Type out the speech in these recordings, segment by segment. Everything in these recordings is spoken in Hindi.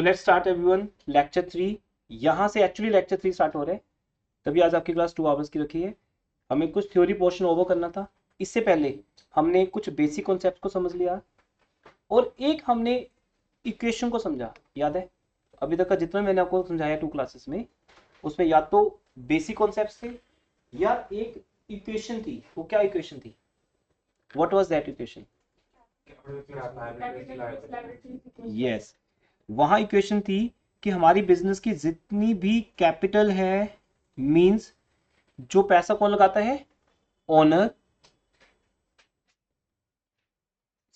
तो लेट्स स्टार्ट एवरीवन लेक्चर 3। यहाँ से एक्चुअली लेक्चर 3 स्टार्ट हो रहे हैं, तभी आज आपकी क्लास 2 आवर्स की रखी है। हमें कुछ थ्योरी पोर्शन ओवर करना था। इससे पहले हमने कुछ बेसिक कॉन्सेप्ट को समझ लिया और एक हमने इक्वेशन को समझा। याद है अभी तक का जितना मैंने आपको समझाया 2 क्लासेस में, उसमें या तो बेसिक कॉन्सेप्ट थे या एक इक्वेशन थी। वो क्या इक्वेशन थी? What was that equation? Yes, वहां इक्वेशन थी कि हमारी बिजनेस की जितनी भी कैपिटल है, मींस जो पैसा कौन लगाता है? ओनर।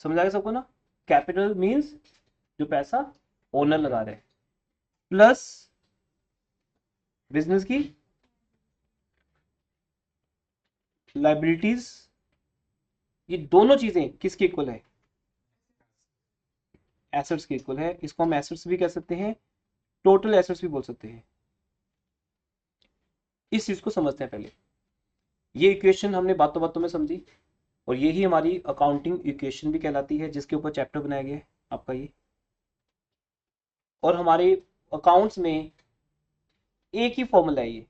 समझ आएगा सबको ना? कैपिटल मींस जो पैसा ओनर लगा रहे हैं, प्लस बिजनेस की लाइबिलिटीज। ये दोनों चीजें किसके इक्वल है? एसेट्स के इक्वल है। इसको हम एसेट्स भी कह सकते हैं, टोटल एसेट्स भी बोल सकते हैं। इस चीज को समझते हैं पहले। ये इक्वेशन हमने बातों बातों में समझी और यही हमारी अकाउंटिंग इक्वेशन भी कहलाती है, जिसके ऊपर चैप्टर बनाया गया है आपका ये। और हमारे अकाउंट्स में एक ही फॉर्मूला है, ये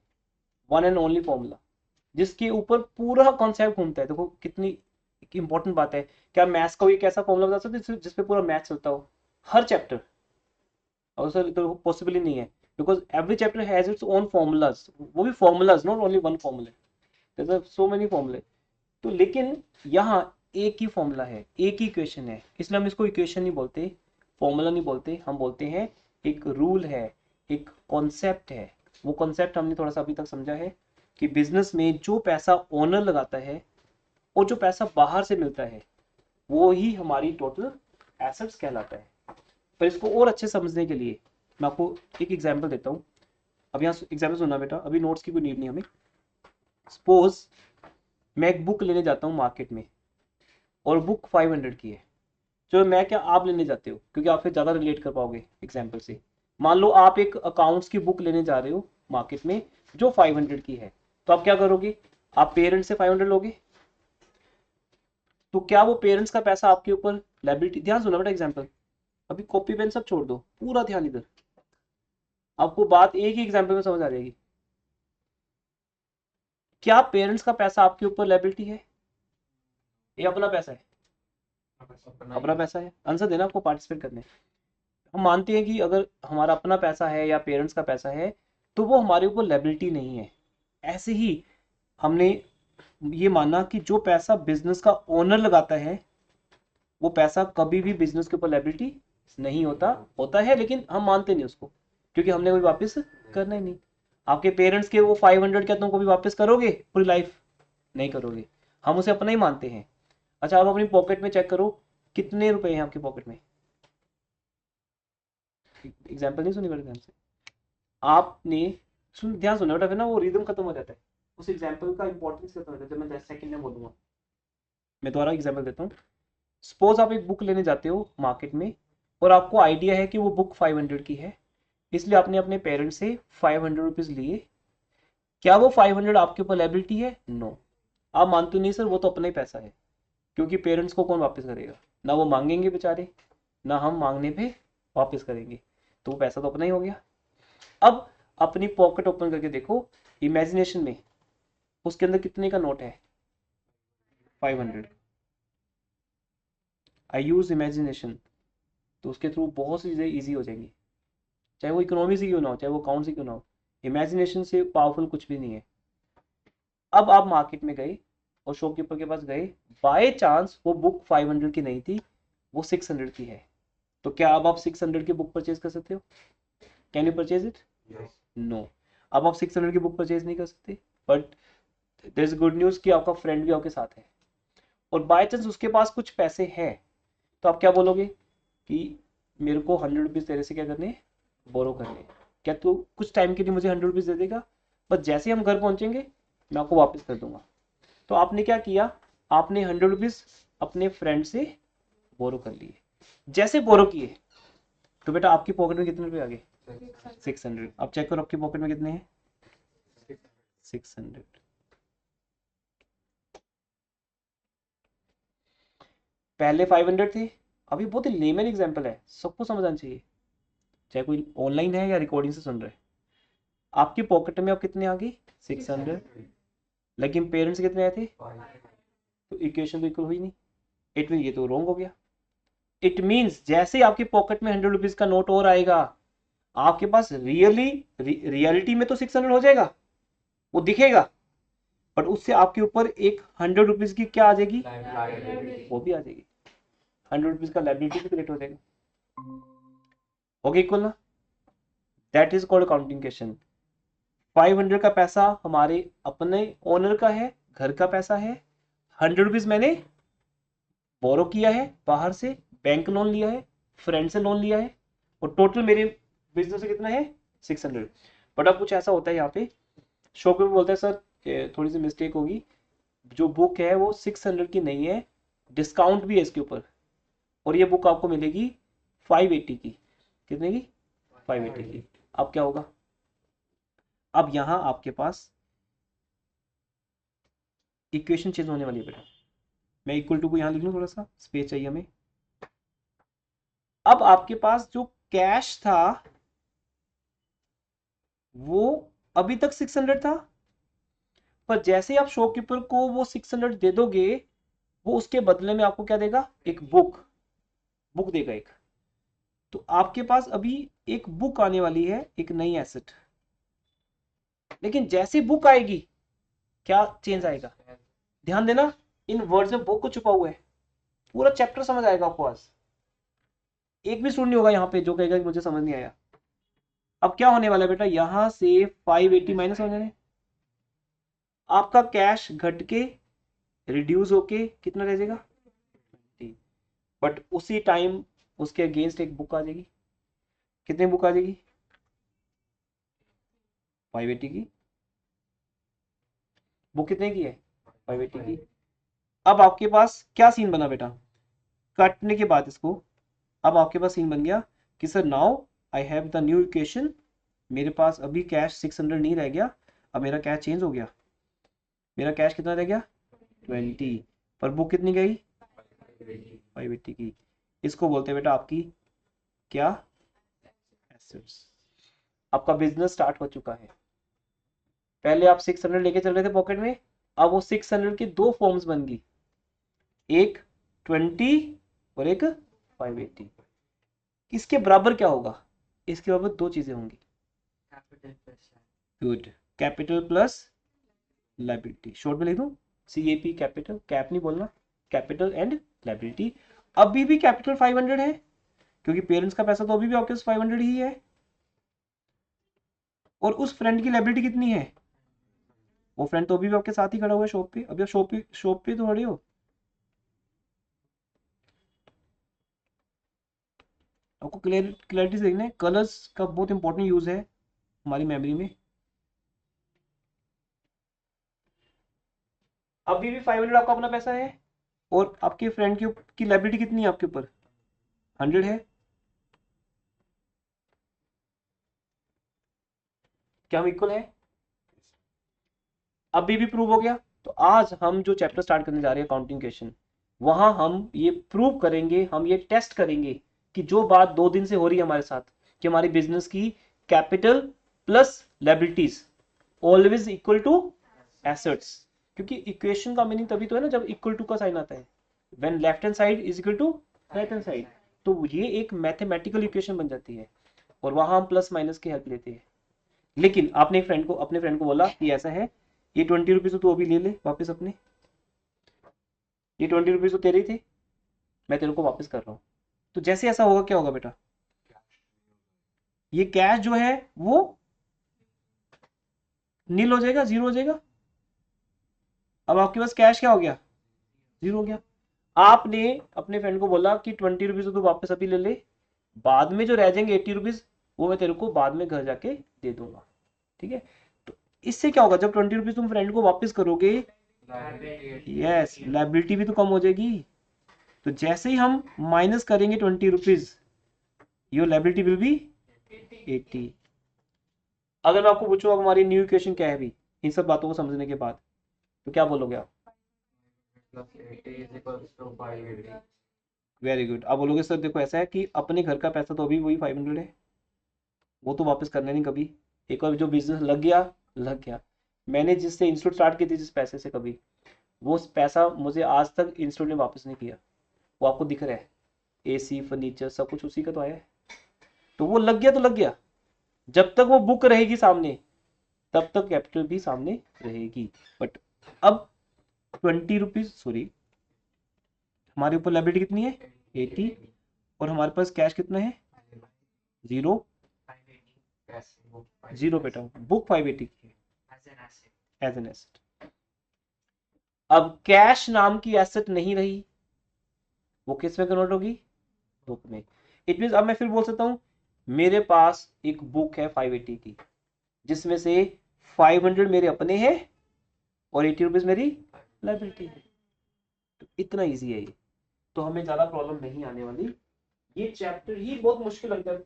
वन एंड ओनली फॉर्मूला, जिसके ऊपर पूरा कॉन्सेप्ट घूमता है। देखो कितनी इंपॉर्टेंट बात है। क्या मैथ्स का एक ऐसा फॉर्मूला बता सकते हैं जिसपे पूरा मैथ चलता हो हर चैप्टर? और सर तो पॉसिबल ही नहीं है, because every chapter has its own formulas. वो भी formulas, not only one formula, there are so many फॉर्मूले। तो लेकिन यहाँ एक ही फॉर्मूला है, एक ही इक्वेशन है, इसलिए हम इसको इक्वेशन नहीं बोलते, फॉर्मूला नहीं बोलते, हम बोलते हैं एक रूल है, एक कॉन्सेप्ट है। वो कॉन्सेप्ट हमने थोड़ा सा अभी तक समझा है कि बिजनेस में जो पैसा ओनर लगाता है और जो पैसा बाहर से मिलता है, वो ही हमारी टोटल एसेट्स कहलाता है। पर इसको और अच्छे समझने के लिए मैं आपको एक एग्जाम्पल देता हूँ। अब यहाँ एग्जाम्पल सुनना बेटा, अभी नोट्स की कोई नीड नहीं हमें। सपोज मैं एक बुक लेने जाता हूँ मार्केट में और बुक 500 की है। जो मैं क्या आप लेने जाते हो, क्योंकि आप फिर ज़्यादा रिलेट कर पाओगे एग्जाम्पल से। मान लो आप एक अकाउंट्स की बुक लेने जा रहे हो मार्केट में जो 500 की है, तो आप क्या करोगे? आप पेरेंट्स से 500 लोगे। तो क्या वो पेरेंट्स का पैसा आपके ऊपर लायबिलिटी? ध्यान सुनो बेटा एग्जाम्पल, अभी कॉपी पेन सब छोड़ दो, पूरा ध्यान इधर। आपको बात एक ही एग्जाम्पल में समझ आ जाएगी। क्या पेरेंट्स का पैसा आपके ऊपर लायबिलिटी है? ये अपना पैसा है? अपना पैसा है। आंसर देना, आपको पार्टिसिपेट करने। हम मानते हैं कि अगर हमारा अपना पैसा है या पेरेंट्स का पैसा है तो वो हमारे ऊपर लायबिलिटी नहीं है। ऐसे ही हमने ये माना कि जो पैसा बिजनेस का ओनर लगाता है, वो पैसा कभी भी बिजनेस के ऊपर लायबिलिटी नहीं होता। होता है लेकिन हम मानते नहीं उसको, क्योंकि हमने कोई वापस करना ही नहीं। आपके पेरेंट्स के वो 500 क्या तुम कभी वापस करोगे पूरी लाइफ? नहीं करोगे। हम उसे अपना ही मानते हैं। अच्छा, आप अपनी पॉकेट में चेक करो, कितने रुपए हैं आपकी पॉकेट में? एग्जाम्पल नहीं सुनी बड़े ध्यान से आपने। सुन, ध्यान सुनो बेटा, फिर ना वो रिदम खत्म हो जाता है, उस एग्जाम्पल का इंपॉर्टेंस खत्म हो जाता है जब मैं 10 सेकंड में बोलूंगा। मैं दोबारा एग्जाम्पल देता हूँ। सपोज आप एक बुक लेने जाते हो मार्केट में और आपको आइडिया है कि वो बुक 500 की है, इसलिए आपने अपने पेरेंट्स से 500 रुपीज लिए। क्या वो 500 आपके ऊपर लायबिलिटी है? नो। आप मानते नहीं सर, वो तो अपना ही पैसा है, क्योंकि पेरेंट्स को कौन वापस करेगा? ना वो मांगेंगे बेचारे, ना हम मांगने पे वापस करेंगे, तो वो पैसा तो अपना ही हो गया। अब अपनी पॉकेट ओपन करके देखो इमेजिनेशन में, उसके अंदर कितने का नोट है? 500। आई यूज इमेजिनेशन, तो उसके थ्रू बहुत सी चीज़ें ईजी हो जाएंगी, चाहे वो इकोनॉमी से क्यों ना हो, चाहे वो अकाउंट से क्यों ना हो। इमेजिनेशन से पावरफुल कुछ भी नहीं है। अब आप मार्केट में गए और शॉपकीपर के पास गए, बाय चांस वो बुक 500 की नहीं थी, वो 600 की है। तो क्या अब आप 600 की बुक परचेज कर सकते हो? Can you purchase it? No. अब आप 600 की बुक परचेज नहीं कर सकते। But there is good news कि आपका फ्रेंड भी आपके साथ है और बाय चांस उसके पास कुछ पैसे हैं, तो आप क्या बोलोगे कि मेरे को 100 रुपीज तेरे से क्या करने हैं? बोरो करने हैं। क्या तू कुछ टाइम के लिए मुझे 100 रुपीज दे देगा? बस जैसे ही हम घर पहुंचेंगे मैं आपको वापस कर दूंगा। तो आपने क्या किया? आपने 100 रुपीज अपने फ्रेंड से बोरो कर लिए। जैसे बोरो किए तो बेटा आपकी पॉकेट में कितने रुपए आ गए? 600। अब चेक करो आपकी पॉकेट में कितने हैं? 600। पहले 500 थे। अभी बहुत ही लेमन एग्जांपल है, सबको समझ आना चाहिए। चाहे कोई ऑनलाइन है या रिकॉर्डिंग से सुन रहे हैं, आपकी पॉकेट में अब कितने आ गई 600, लेकिन पेरेंट्स कितने आए थे, तो इक्वेशन तो इक्वल हुई नहीं। इट मीन ये तो रॉन्ग हो गया। इट मीन्स जैसे ही आपकी पॉकेट में 100 रुपीज का नोट और आएगा, आपके पास रियलिटी में तो 600 हो जाएगा, वो दिखेगा, बट उससे आपके ऊपर एक 100 रुपीज की क्या आ जाएगी, वो भी आ जाएगी। 100 रुपीज का लाइबिलिटी भी क्रिएट हो जाएगा। ओके इक्वल ना, that is called counting question. 500 का पैसा हमारे अपने ओनर का है, घर का पैसा है। 100 रुपीज मैंने बोरो किया है बाहर से, बैंक लोन लिया है, फ्रेंड से लोन लिया है, और टोटल मेरे बिजनेस से कितना है 600। बट अब कुछ ऐसा होता है यहाँ पे, शॉप पे बोलता है सर थोड़ी सी मिस्टेक होगी, जो बुक है वो 600 की नहीं है, डिस्काउंट भी है इसके ऊपर, और ये बुक आपको मिलेगी 580 की। कितने की, 580 की। अब क्या होगा, अब यहाँ आपके पास इक्वेशन चेंज होने वाली है बेटा। मैं इक्वल टू को यहाँ लिख लूँ, थोड़ा सा स्पेस चाहिए हमें। अब आपके पास जो कैश था वो अभी तक 600 था, पर जैसे ही आप शॉपकीपर को वो 600 दे दोगे, वो उसके बदले में आपको क्या देगा, एक बुक, बुक देगा एक। तो आपके पास अभी एक बुक आने वाली है, एक नई एसेट। लेकिन जैसे बुक आएगी, क्या चेंज आएगा, ध्यान देना, इन वर्ड्स में बुक को छुपा हुआ है, पूरा चैप्टर समझ आएगा आपको आज। एक भी स्टूडेंट नहीं होगा यहाँ पे जो कहेगा कि मुझे समझ नहीं आया। अब क्या होने वाला है बेटा, यहां से 580 माइनस हो जाने, आपका कैश घट के रिड्यूस होके कितना रह जाएगा, बट उसी टाइम उसके अगेंस्ट एक बुक आ जाएगी। कितनी बुक आ जाएगी, 580 की। बुक कितने की है, 580 की। अब आपके पास क्या सीन बना बेटा, काटने के बाद इसको, अब आपके पास सीन बन गया कि sir now I have the new equation, मेरे पास अभी कैश 600 नहीं रह गया, अब मेरा कैश चेंज हो गया। मेरा कैश कितना रह गया 20, पर बुक कितनी गई 580 की। इसको बोलते हैं बेटा आपकी क्या, एसेट्स। आपका बिजनेस स्टार्ट हो चुका है। पहले आप 600 लेके चल रहे थे पॉकेट में, अब वो 600 की दो फॉर्म्स बन गई, एक 20 और एक 580। इसके बराबर क्या होगा, इसके बराबर दो चीजें होंगी, good, capital plus liability. Short में लिख दूं CAP, कैपिटल, कैप नहीं बोलना, कैपिटल एंड लाइबिलिटी। अभी भी कैपिटल 500 है, क्योंकि पेरेंट्स का पैसा तो अभी भी आपके पास 500 ही है, और उस फ्रेंड की लाइबिलिटी कितनी है, वो फ्रेंड तो अभी भी आपके साथ ही खड़ा हुआ है शॉप पे, अभी आप शॉप पे तो खड़े हो। आपको क्लैरिटी से देखना है, कलर्स का बहुत इंपॉर्टेंट यूज है हमारी मेमोरी में। अभी भी 500 आपका अपना पैसा है, और आपके फ्रेंड की लाइबिलिटी कितनी है आपके ऊपर, 100 है। क्या हम इक्वल है, अभी भी प्रूव हो गया। तो आज हम जो चैप्टर स्टार्ट करने जा रहे हैं काउंटिंग क्वेश्चन, वहां हम ये प्रूव करेंगे, हम ये टेस्ट करेंगे कि जो बात 2 दिन से हो रही है हमारे साथ, कि हमारी बिजनेस की capital plus liabilities always equal to assets. क्योंकि इक्वेशन का मीनिंग तभी तो है ना जब इक्वल टू का साइन आता है, when left hand side is equal to right hand side, तो ये एक मैथमेटिकल इक्वेशन बन जाती है, और वहां हम प्लस माइनस की हेल्प लेते हैं। लेकिन आपने एक फ्रेंड को, अपने फ्रेंड को बोला कि ऐसा है, ये 20 रुपीज तो अभी ले ले वापस अपने, ये 20 रुपीज तो तेरे ही थे, मैं तेरे को वापस कर रहा हूँ। तो जैसे ऐसा होगा क्या होगा बेटा, ये कैश जो है वो नील हो जाएगा, जीरो हो जाएगा। अब आपके पास कैश क्या हो गया, जीरो हो गया। आपने अपने फ्रेंड को बोला कि 20 रुपीज तो तू वापस अभी ले ले, बाद में जो रह जाएंगे 80 रुपीज वो मैं तेरे को बाद में घर जाके दे दूंगा, ठीक है। तो इससे क्या होगा, जब 20 रुपीज तुम फ्रेंड को वापस करोगे, यस लाइबिलिटी भी तो कम हो जाएगी। तो जैसे ही हम माइनस करेंगे 20 rupees, your liability will be 80। अगर मैं आपको पूछूं हमारी न्यू इक्वेशन क्या है अभी, इन सब बातों को समझने के बाद, तो क्या बोलोगे आप, वेरी गुड। आप बोलोगे सर देखो ऐसा है कि अपने घर का पैसा तो अभी वही 500 है, वो तो वापस करना नहीं कभी। एक बार जो बिजनेस लग गया लग गया। मैंने जिससे इंस्टीट्यूट स्टार्ट की थी, जिस पैसे से, कभी वो पैसा मुझे आज तक इंस्टीट्यूट ने वापस नहीं किया। वो आपको दिख रहा है, एसी फर्नीचर सब कुछ उसी का तो आया है। तो वो लग गया तो लग गया। जब तक वो बुक रहेगी सामने, तब तक कैपिटल भी सामने रहेगी। बट अब 20 रुपीज, सॉरी, हमारे ऊपर लायबिलिटी कितनी है 80, और हमारे पास कैश कितना है 0। 0 बेटा, बुक 580 की है एज एन एसेट। अब कैश नाम की एसेट नहीं रही, वो किस में कन्वर्ट होगी, बुक में। इट मीन अब मैं फिर बोल सकता हूं मेरे पास एक बुक है 580 की, जिसमें से 500 मेरे अपने हैं और 80 रुपीज मेरी लाइबिलिटी है। तो इतना इजी है ये, तो हमें ज्यादा प्रॉब्लम नहीं आने वाली। ये चैप्टर ही बहुत मुश्किल लगता है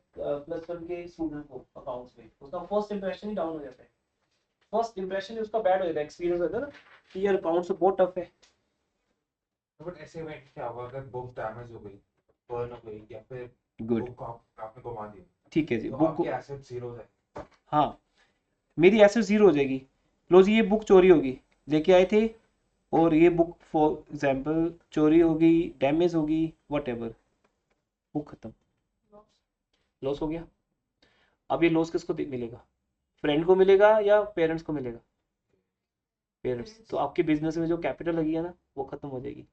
+1 के स्टूडेंट को अकाउंट्स में। उसका फर्स्ट इंप्रेशन ही डाउन हो जाता है, फर्स्ट इंप्रेशन ही उसका बैड हो जाता है, एक्सपीरियंस होता है ना कि यार अकाउंट्स बहुत टफ है। बट ऐसे में क्या होगा अगर बुक डैमेज हो गई, बर्न हो गई, या फिर गुड, बुक आपने घुमा दी, ठीक है जी, तो बुक आपके एसेट जीरो हो जाए। हाँ, मेरी एसेट 0 हो जाएगी। लो जी, ये बुक चोरी होगी, लेके आए थे, और ये बुक फॉर एग्जाम्पल चोरी होगी, डैमेज होगी, वट एवर, बुक खत्म, लॉस हो गया। अब ये लॉस किसको मिलेगा, फ्रेंड को मिलेगा या पेरेंट्स को मिलेगा, पेरेंट्स। तो आपके बिजनेस में जो कैपिटल लगी है ना, वो खत्म हो जाएगी।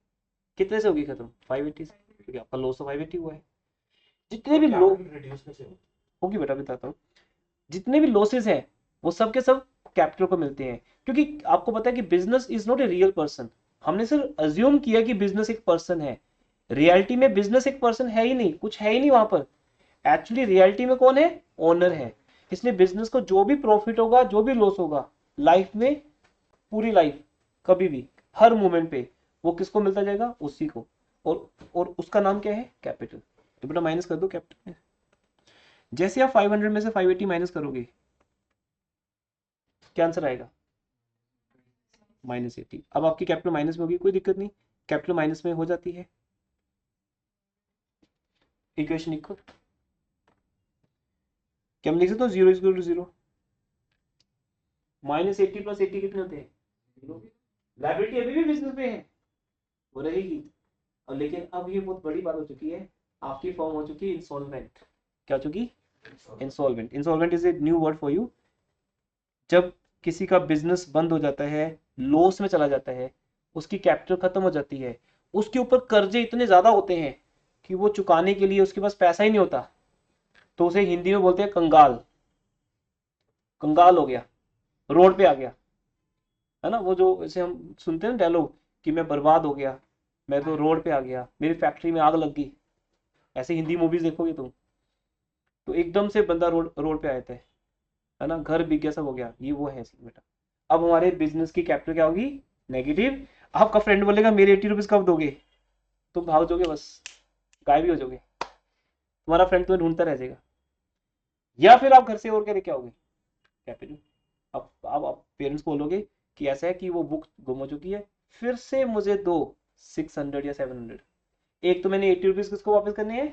कितने से होगी खत्म, 580 से, क्योंकि आपका लॉस तो 580 हुआ है। जितने भी लो रिड्यूस कैसे हो? होगी बेटा, बताता हूँ। जितने भी लॉसेस हैं वो सब के सब कैपिटल को मिलते हैं, क्योंकि आपको पता है कि business is not a real person. हमने सिर्फ अज्यूम किया कि बिजनेस एक पर्सन है। रियलिटी में बिजनेस एक पर्सन है ही नहीं, कुछ है ही नहीं वहां पर। एक्चुअली रियलिटी में कौन है, ओनर है। इसलिए बिजनेस को जो भी प्रॉफिट होगा, जो भी लॉस होगा लाइफ में, पूरी लाइफ, कभी भी, हर मोमेंट पे, वो किसको मिलता जाएगा, उसी को। और उसका नाम क्या है, कैपिटल। तो बेटा माइनस कर दो कैपिटल में। जैसे आप 500 में से 580 माइनस करोगे, क्या आंसर आएगा, -80। अब आपकी कैपिटल माइनस में होगी, कोई दिक्कत नहीं, कैपिटल माइनस में हो जाती है, इक्वेशन इक्वल। क्या हम लिख सकते हो 0 = 0, -80 + 80 कितने होते हैं, 0। लाइबिलिटी अभी भी बिजनेस में है, वो रहेगी। और लेकिन अब ये बहुत बड़ी बात हो चुकी है, आपकी फॉर्म हो चुकी है इंसॉल्वेंट। क्या हो चुकी, insolvent. Insolvent is a new word for you. जब किसी का बिजनेस बंद हो जाता है, लॉस में चला जाता है, उसकी कैपिटल खत्म हो जाती है, उसके ऊपर कर्जे इतने ज्यादा होते हैं कि वो चुकाने के लिए उसके पास पैसा ही नहीं होता, तो उसे हिंदी में बोलते हैं कंगाल। कंगाल हो गया, रोड पे आ गया, है ना। वो जो जैसे हम सुनते हैं ना डायलॉग कि मैं बर्बाद हो गया, मैं तो रोड पे आ गया, मेरी फैक्ट्री में आग लग गई, ऐसे हिंदी मूवीज देखोगे तुम, तो एकदम से बंदा रोड रोड पे आ जाता है ना, घर बिक गया, सब हो गया, ये वो है सीन बेटा। अब हमारे बिजनेस की कैपिटल क्या होगी, नेगेटिव। आपका फ्रेंड बोलेगा मेरे 80 रुपीज कब दोगे, तुम भाग जाओगे, बस गायब ही हो जाओगे, तुम्हारा फ्रेंड तुम्हें ढूंढता रह जाएगा। या फिर आप घर से और क्या लेके आओगे, कैपिटल। अब आप पेरेंट्स बोलोगे कि ऐसा है कि वो बुक गुम हो चुकी है, फिर से मुझे दो 600 या 700। एक तो मैंने 80 रुपीज किसको वापस करने हैं,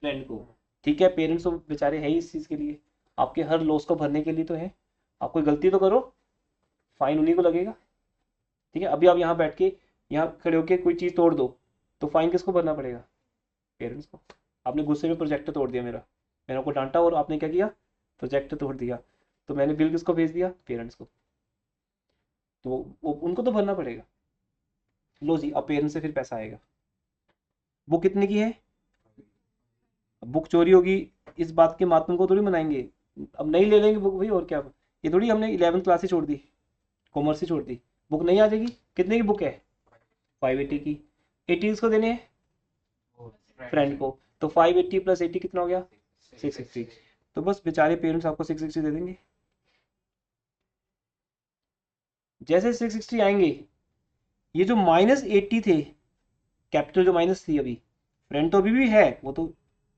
फ्रेंड को। ठीक है, पेरेंट्स तो बेचारे है ही इस चीज के लिए, आपके हर लॉस को भरने के लिए तो है। आप कोई गलती तो करो, फाइन उन्हीं को लगेगा। ठीक है, अभी आप यहाँ बैठ के, यहाँ खड़े होके कोई चीज तोड़ दो, तो फाइन किसको भरना पड़ेगा, पेरेंट्स को। आपने गुस्से में प्रोजेक्टर तोड़ दिया मेरा, मैंने आपको डांटा और आपने क्या किया, प्रोजेक्टर तोड़ दिया, तो मैंने बिल किसको भेज दिया, पेरेंट्स को। तो उनको तो भरना पड़ेगा। लो जी, अब पेरेंट्स से फिर पैसा आएगा। बुक कितने की है, बुक चोरी होगी, इस बात के मातम को थोड़ी मनाएंगे, अब नहीं ले लेंगे बुक भाई, और क्या। ये थोड़ी हमने 11th क्लास ही छोड़ दी, कॉमर्स ही छोड़ दी, बुक नहीं आ जाएगी। कितने की बुक है, 580 की। 80 किसको देने हैं, फ्रेंड को। तो 580 + 80 कितना हो गया, 660। तो बस बेचारे पेरेंट्स आपको 660 दे देंगे। जैसे 660 आएंगे, ये जो -80 थे, कैपिटल जो माइनस थी, अभी फ्रेंड तो अभी भी है, वो तो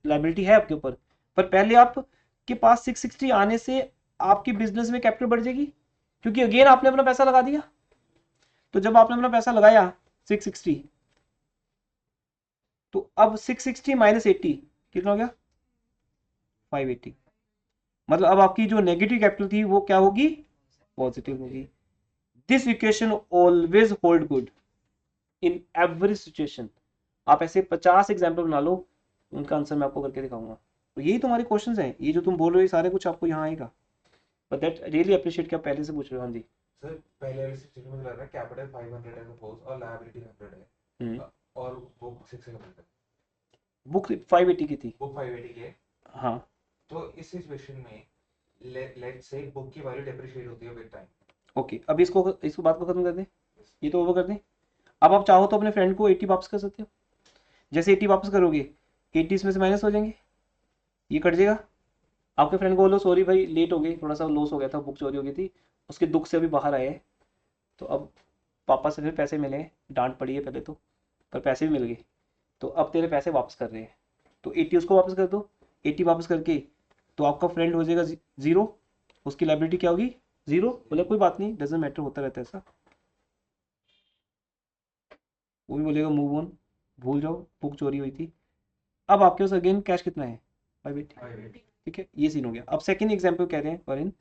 लाइबिलिटी है आपके ऊपर, पर पहले आपके पास 660 आने से आपकी बिजनेस में कैपिटल बढ़ जाएगी, क्योंकि अगेन आपने अपना पैसा लगा दिया। तो जब आपने अपना पैसा लगाया 660, तो अब 660 - 80 कितना हो गया, 580। मतलब अब आपकी जो नेगेटिव कैपिटल थी वो क्या होगी, पॉजिटिव होगी। This equation always hold good in every situation. आप ऐसे 50 एग्जाम्पल बना लो, उनका आंसर मैं आपको करके दिखाऊंगा। तो यही तुम्हारे क्वेश्चंस हैं, ये जो तुम बोल रहे हो ये सारे कुछ आपको यहाँ आएगा। बट दैट रियली अप्रिशिएट कि आप पहले से पूछ रहे हो। हाँ जी। सर पहले वाली सिचुएशन में लग रहा है कैपिटल 500 है सपोज और लायबिलिटी 100 है हम्म। और बुक 600 है, बुक 580 की थी। बुक 580 की है। हाँ। तो इस सिचुएशन में लेट्स से बुक की वैल्यू डेप्रिशिएट होती है विद टाइम। ओके, अब इसको बात को खत्म कर दें, ये तो ओवर कर दें। अब आप चाहो तो अपने फ्रेंड को 80 वापस कर सकते हो। जैसे 80 वापस करोगे, 80 इसमें से माइनस हो जाएंगे, ये कट जाएगा। आपके फ्रेंड को बोलो सॉरी भाई लेट हो गई, थोड़ा सा लॉस हो गया था, बुक चोरी हो गई थी, उसके दुख से अभी बाहर आए हैं, तो अब पापा से फिर पैसे मिले हैं, डांट पड़ी है पहले तो, पर पैसे भी मिल गए, तो अब तेरे पैसे वापस कर रहे हैं, तो 80 उसको वापस कर दो। 80 वापस करके तो आपका फ्रेंड हो जाएगा जीरो, उसकी लाइबिलिटी क्या होगी, जीरो। बोले कोई बात नहीं, डजेंट मैटर, होता रहता है ऐसा। वो भी बोलेगा मूव ऑन, भूल जाओ, बुक चोरी हुई थी। अब आपके पास अगेन कैश कितना है, 580। ठीक है, ये सीन हो गया। अब सेकंड एग्जांपल कह रहे हैं फॉरेन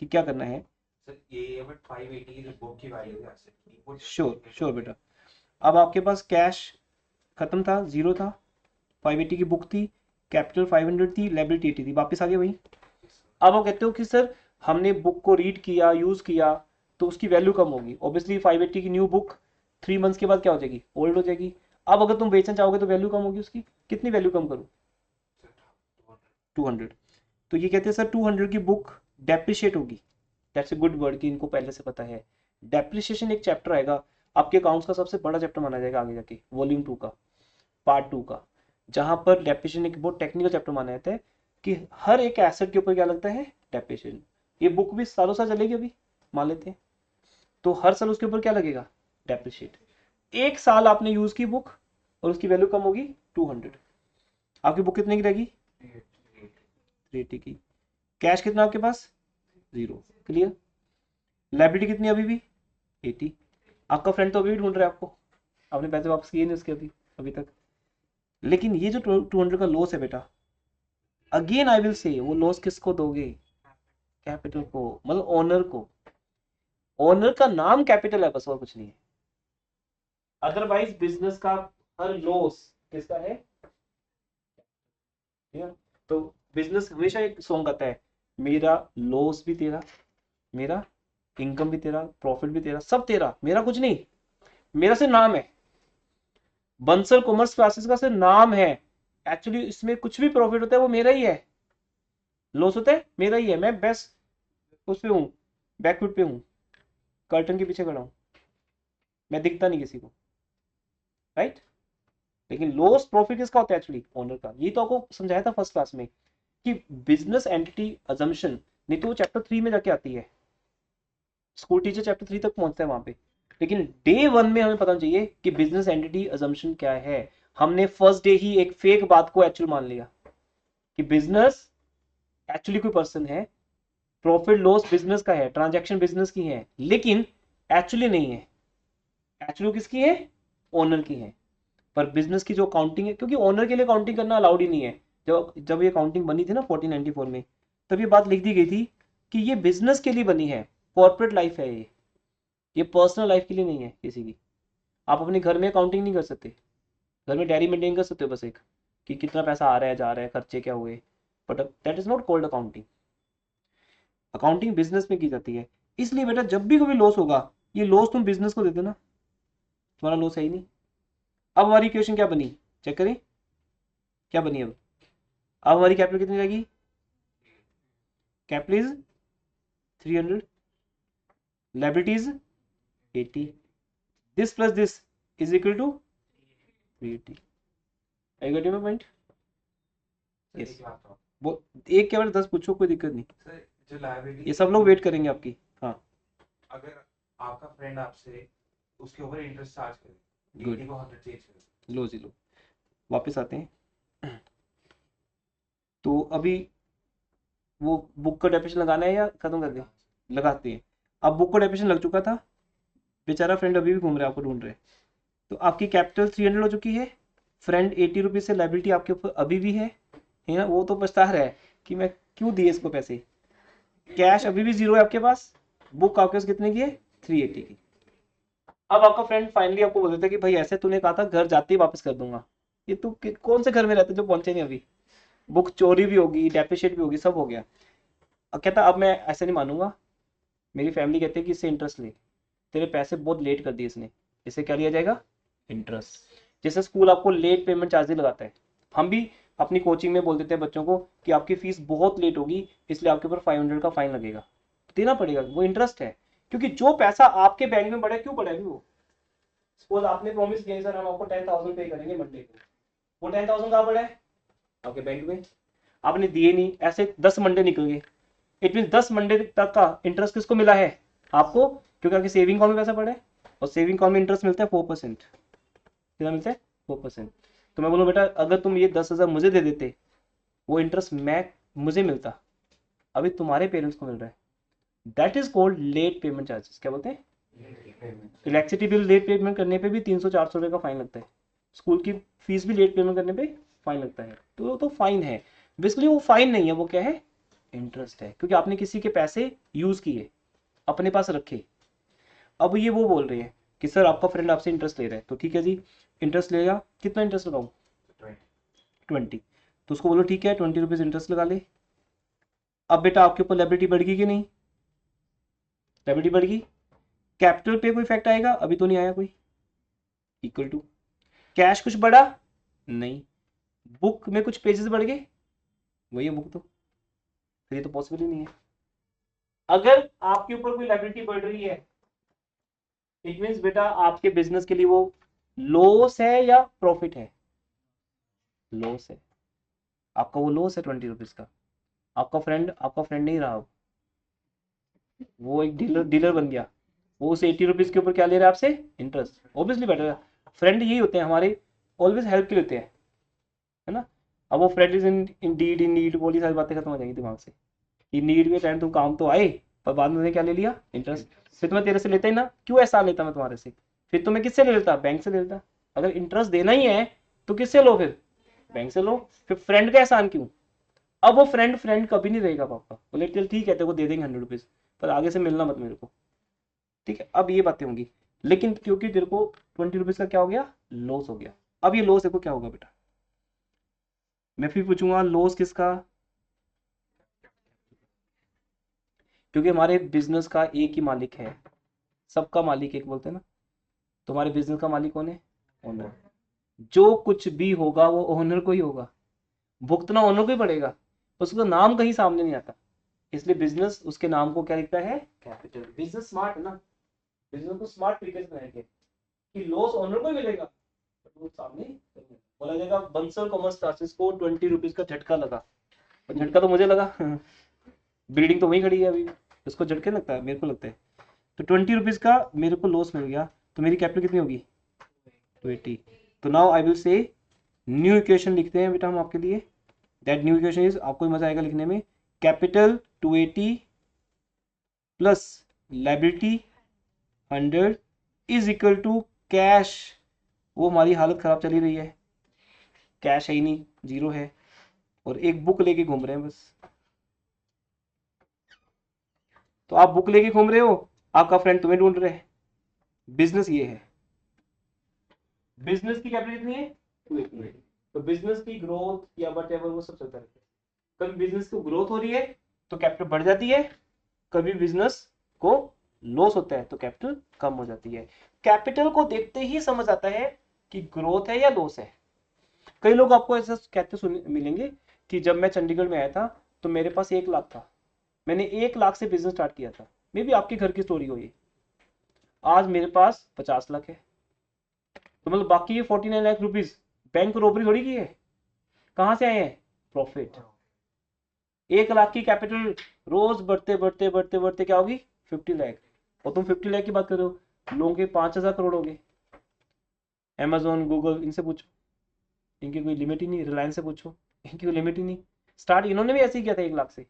कि क्या करना है। सर ये बट 580 की जो बुक की वैल्यू है एसेट की वो श्योर डेप्रिशिएट श्योर होती है। बेटा। अब आपके पास कैश खत्म था, जीरो था, 580 की बुक थी, कैपिटल 500 थी, लायबिलिटी 80 थी, वापस आ गए वही। अब आप कहते हो कि सर हमने बुक को रीड किया, यूज किया, तो उसकी वैल्यू कम होगी। ऑब्वियसली 580 की न्यू बुक 3 मंथ्स के बाद क्या हो जाएगी, ओल्ड हो जाएगी। अब अगर तुम बेचना चाहोगे तो वैल्यू कम होगी उसकी, कितनी वैल्यू कम करो, 200। तो ये कहते हैं सर 200 की बुक डेप्रिशिएट होगी। दैट्स ए गुड वर्ड कि इनको पहले से पता है। डेप्रिशिएशन एक चैप्टर आएगा आपके अकाउंट्स का, सबसे बड़ा चैप्टर माना जाएगा आगे जाके, वॉल्यूम 2 का, पार्ट 2 का, जहां पर डेप्रिशिएशन एक बहुत टेक्निकल चैप्टर माना जाता है कि हर एक एसेट के ऊपर क्या लगता है, डेप्रिशिएशन। ये बुक भी सालों साल चलेगी अभी, मान लेते हैं, तो हर साल उसके ऊपर क्या लगेगा, डेप्रिशिएट। एक साल आपने यूज की बुक और उसकी वैल्यू कम होगी 200, आपकी बुक कितने की रहेगी, 380 की। कैश कितना आपके पास, जीरो। क्लियर। लाइबिलिटी कितनी अभी भी, 80। आपका फ्रेंड तो अभी भी ढूंढ रहा है आपको, आपने पैसे वापस किए नहीं उसके अभी अभी तक। लेकिन ये जो 200 का लॉस है बेटा, अगेन आई विल से, वो लॉस किसको दोगे, कैपिटल को, मतलब ओनर को। ओनर का नाम कैपिटल है बस, और कुछ नहीं है। अदरवाइज बिजनेस का हर लॉस किसका है, ठीक है। तो बिजनेस हमेशा एक सॉन्ग आता है, मेरा लॉस भी तेरा, मेरा इनकम भी तेरा, प्रॉफिट भी तेरा, सब तेरा, मेरा कुछ नहीं, मेरा सिर्फ नाम है। बंसल कॉमर्स क्लासेस का सिर्फ नाम है, एक्चुअली इसमें कुछ भी प्रॉफिट होता है वो मेरा ही है, लॉस होता है मेरा ही है। मैं बेस्ट उस पे हूँ, बैकफुट पे हूँ, कर्टन के पीछे खड़ा हूँ, मैं दिखता नहीं किसी को, राइट। लेकिन लॉस प्रॉफिट किसका होता है, एक्चुअली ओनर का। ये तो आपको समझाया था फर्स्ट क्लास में कि बिजनेस एंटिटी अजम्पशन, नहीं तो वो चैप्टर 3 में जाके आती है, स्कूल टीचर चैप्टर 3 तक पहुंचता है वहां पे। लेकिन डे 1 में हमें पता चाहिए कि बिजनेस एंटिटी अजम्पशन क्या है। हमने फर्स्ट डे ही एक फेक बात को एक्चुअल मान लिया कि बिजनेस एक्चुअली कोई पर्सन है, प्रॉफिट लॉस बिजनेस का है, ट्रांजैक्शन बिजनेस की है, लेकिन एक्चुअली नहीं है। एक्चुअली किसकी है, ओनर की है। पर बिजनेस की जो अकाउंटिंग है, क्योंकि ओनर के लिए अकाउंटिंग करना अलाउड ही नहीं है। जब जब ये अकाउंटिंग बनी थी ना 1494 में, तब ये बात लिख दी गई थी कि ये बिजनेस के लिए बनी है, कॉर्पोरेट लाइफ है ये पर्सनल लाइफ के लिए नहीं है किसी की। आप अपने घर में अकाउंटिंग नहीं कर सकते, घर में डायरी मेंटेन कर सकते हो बस एक, कि कितना पैसा आ रहा है जा रहा है, खर्चे क्या हुए, but that is not called accounting. Accounting business में की जाती है। इसलिए बेटा जब भी कभी लॉस होगा, ये लॉस तुम बिजनेस को दे देना, तुम्हारा लॉस है ही नहीं। अब हमारी इक्वेशन क्या बनी, चेक करें क्या बनी। अब हमारी कैपिटल कितनी रहेगी, capital is 300, liabilities 80, this plus this is equal to 380। I got your point. Sir yes. एक बात बताओ वो एक क्या बेटा 10 पूछो, कोई दिक्कत नहीं, सर, जो लायबिलिटी ये सब लोग वेट करेंगे आपकी। हाँ। अगर आपका फ्रेंड आपसे उसके ऊपर इंटरेस्ट चार्ज करे, गुड। 80 को 100 चेंज करे, लो जी लो, वापस आते हैं। तो अभी वो बुक का डेफिनेशन लगाना है या खत्म कर दें, लगाते हैं। अब बुक का डेफिनेशन लग चुका था, बेचारा फ्रेंड अभी भी घूम रहा है, आपको ढूंढ रहे हैं। तो आपकी कैपिटल 300 हो चुकी है, फ्रेंड 80 रुपीज से लाइबिलिटी आपके ऊपर अभी भी है ना। वो तो पछता रहा है कि मैं क्यों दिए इसको पैसे, कैश अभी भी 0 है आपके पास, बुक आपके पास कितने की है 380 की। अब आपका फ्रेंड फाइनली आपको बोल देता है कि भाई ऐसे तूने कहा था घर जाते ही वापस कर दूंगा, ये तू कौन से घर में रहता है जो पहुंचे नहीं अभी, बुक चोरी भी होगी, डेप्रिशिएट भी होगी, सब हो गया। अब कहता अब मैं ऐसे नहीं मानूंगा, मेरी फैमिली कहती है कि इससे इंटरेस्ट ले, तेरे पैसे बहुत लेट कर दिए इसने, इसे क्या लिया जाएगा इंटरेस्ट। जैसे स्कूल आपको लेट पेमेंट चार्जेस लगाता है, हम भी अपनी कोचिंग में बोल देते हैं बच्चों को कि आपकी फीस बहुत लेट होगी इसलिए आपके ऊपर 500 का फाइन लगेगा, देना पड़ेगा, वो इंटरेस्ट है। क्योंकि जो पैसा आपके बैंक में बढ़े, क्यों बढ़ा है वो, सपोज आपने प्रॉमिस किया सर हम आपको 10,000 पे करेंगे मंडे को, वो 10,000 कहाँ पड़ा है आपके बैंक में, आपने दिए नहीं, ऐसे 10 मंडे निकल गए, इट मीन 10 मंडे तक का इंटरेस्ट किसको मिला है आपको, क्योंकि आपकी सेविंग अकाउंट में पैसा पड़ा है, और सेविंग अकाउंट में इंटरेस्ट मिलता है 4%, कितना मिलता है 4%। तो मैं बोलूँ बेटा अगर तुम ये 10,000 मुझे दे देते, वो इंटरेस्ट मैं मुझे मिलता, अभी तुम्हारे पेरेंट्स को मिल रहा है, that is called late payment charges. क्या बोलते हैं, इलेक्ट्रिसिटी बिल लेट पेमेंट करने पे भी 300-400 रुपये का फाइन लगता है, स्कूल की फीस भी लेट पेमेंट करने पे फाइन लगता है, तो फाइन है। बेसिकली वो फाइन नहीं है, वो क्या है इंटरेस्ट है, क्योंकि आपने किसी के पैसे यूज किए, अपने पास रखे। अब ये वो बोल रहे हैं कि सर आपका फ्रेंड आपसे इंटरेस्ट ले रहा है, तो ठीक है जी इंटरेस्ट लेगा, कितना इंटरेस्ट लगाऊं 20, तो उसको बोलो ठीक है 20 रुपीज इंटरेस्ट लगा ले। अब बेटा आपके ऊपर लायबिलिटी बढ़ गई कि नहीं, लायबिलिटी बढ़ गई, कैपिटल पे कोई इफेक्ट आएगा, अभी तो नहीं आया कोई, इक्वल टू कैश कुछ बढ़ा नहीं, बुक में कुछ पेजेस बढ़ गए, वही है बुक, तो फिर ये तो पॉसिबल ही नहीं है। अगर आपके ऊपर कोई लायबिलिटी बढ़ रही है, इट मीन्स बेटा आपके बिजनेस के लिए वो लॉस है या प्रॉफिट है, लॉस है, आपका वो लॉस है 20 रुपीज का। आपका फ्रेंड नहीं रहा, वो एक डीलर डीलर बन गया, वो उस 80 रुपीज के ऊपर क्या ले रहा है आपसे इंटरेस्ट, ऑब्वियसली बेटर है। फ्रेंड यही होते हैं हमारे, ऑलवेज हेल्प के लिए होते हैं, है ना। अब वो फ्रेंड इज इन नीड, बोली सारी बातें खत्म हो जाएंगी दिमाग से, कि नीड के टाइम तुम काम तो आए, पर बाद में क्या ले लिया इंटरेस्ट, फिर तो मैं तेरे से लेता ही ना, क्यों ऐसा लेता मैं तुम्हारे से, फिर तो मैं किससे ले लेता, बैंक से ले लेता। अगर इंटरेस्ट देना ही है तो किससे लो फिर, बैंक से लो, फिर फ्रेंड का एहसान क्यों। अब वो फ्रेंड फ्रेंड कभी नहीं रहेगा, पापा बोले चल ठीक है तेरे को दे देंगे 100 रुपीज, पर आगे से मिलना मत मेरे को, ठीक है। अब ये बातें होंगी, लेकिन क्योंकि तेरे को 20 रुपीज का क्या हो गया लॉस हो गया। अब ये लॉस देखो क्या होगा बेटा, मैं फिर पूछूंगा लॉस किसका, क्योंकि हमारे बिजनेस का एक ही मालिक है, सबका मालिक एक बोलते हैं ना, तुम्हारे बिजनेस का मालिक कौन है, ओनर। जो कुछ भी होगा वो ओनर को ही होगा, भुगतना ओनर को ही पड़ेगा, उसका नाम कहीं सामने नहीं आता, इसलिए बिजनेस उसके नाम को क्या लिखता है कैपिटल। बिजनेस स्मार्ट है ना, बिजनेस को स्मार्ट तरीके से बनाएंगे कि लॉस ओनर को ही मिलेगा, but वो सामने नहीं बोला जाएगा। बंसल कॉमर्स क्लासेस को 20 रुपीज का झटका लगा, और झटका तो मुझे लगा बिल्डिंग तो वहीं खड़ी है अभी, उसको झटके लगता है, मेरे को लगता है। तो 20 रुपीज का मेरे को लॉस मिल गया, तो मेरी कैपिटल कितनी होगी 280। तो now I will say new equation लिखते हैं बेटा हम आपके लिए, दैट न्यू इक्वेशन इज, आपको मजा आएगा लिखने में, capital 280 plus liability 100 is equal to cash, वो हमारी हालत खराब चली रही है, कैश है ही नहीं, जीरो है, और एक बुक लेके घूम रहे हैं बस। तो आप बुक लेके घूम रहे हो, आपका फ्रेंड तुम्हें ढूंढ रहे हैं, बिजनेस ये है, बिजनेस की कैपिटल कितनी है 280, तो बिजनेस की ग्रोथ या वट एवर वो सब चलता रहता है, कभी बिजनेस को ग्रोथ हो रही है तो कैपिटल बढ़ जाती है, कभी बिजनेस को लॉस होता है तो कैपिटल कम हो जाती है। कैपिटल को देखते ही समझ आता है कि ग्रोथ है या लॉस है। कई लोग आपको ऐसा कहते सुन मिलेंगे कि जब मैं चंडीगढ़ में आया था तो मेरे पास 1 लाख था, मैंने 1 लाख से बिजनेस स्टार्ट किया था, मे बी आपके घर की स्टोरी हो ये, आज मेरे पास 50 लाख है, तो मतलब बाकी ये 49 लाख रुपीज बैंक रॉबरी थोड़ी की है, कहाँ से आए हैं प्रॉफिट। 1 लाख की कैपिटल रोज बढ़ते बढ़ते बढ़ते बढ़ते क्या होगी 50 लाख, और तुम 50 लाख की बात कर रहे हो, लोगों के 5,000 करोड़ हो गए, अमेजोन गूगल इनसे पूछो, इनकी कोई लिमिट ही नहीं, रिलायंस से पूछो इनकी कोई लिमिट ही नहीं, स्टार्ट इन्होंने भी ऐसे ही किया था 1 लाख से,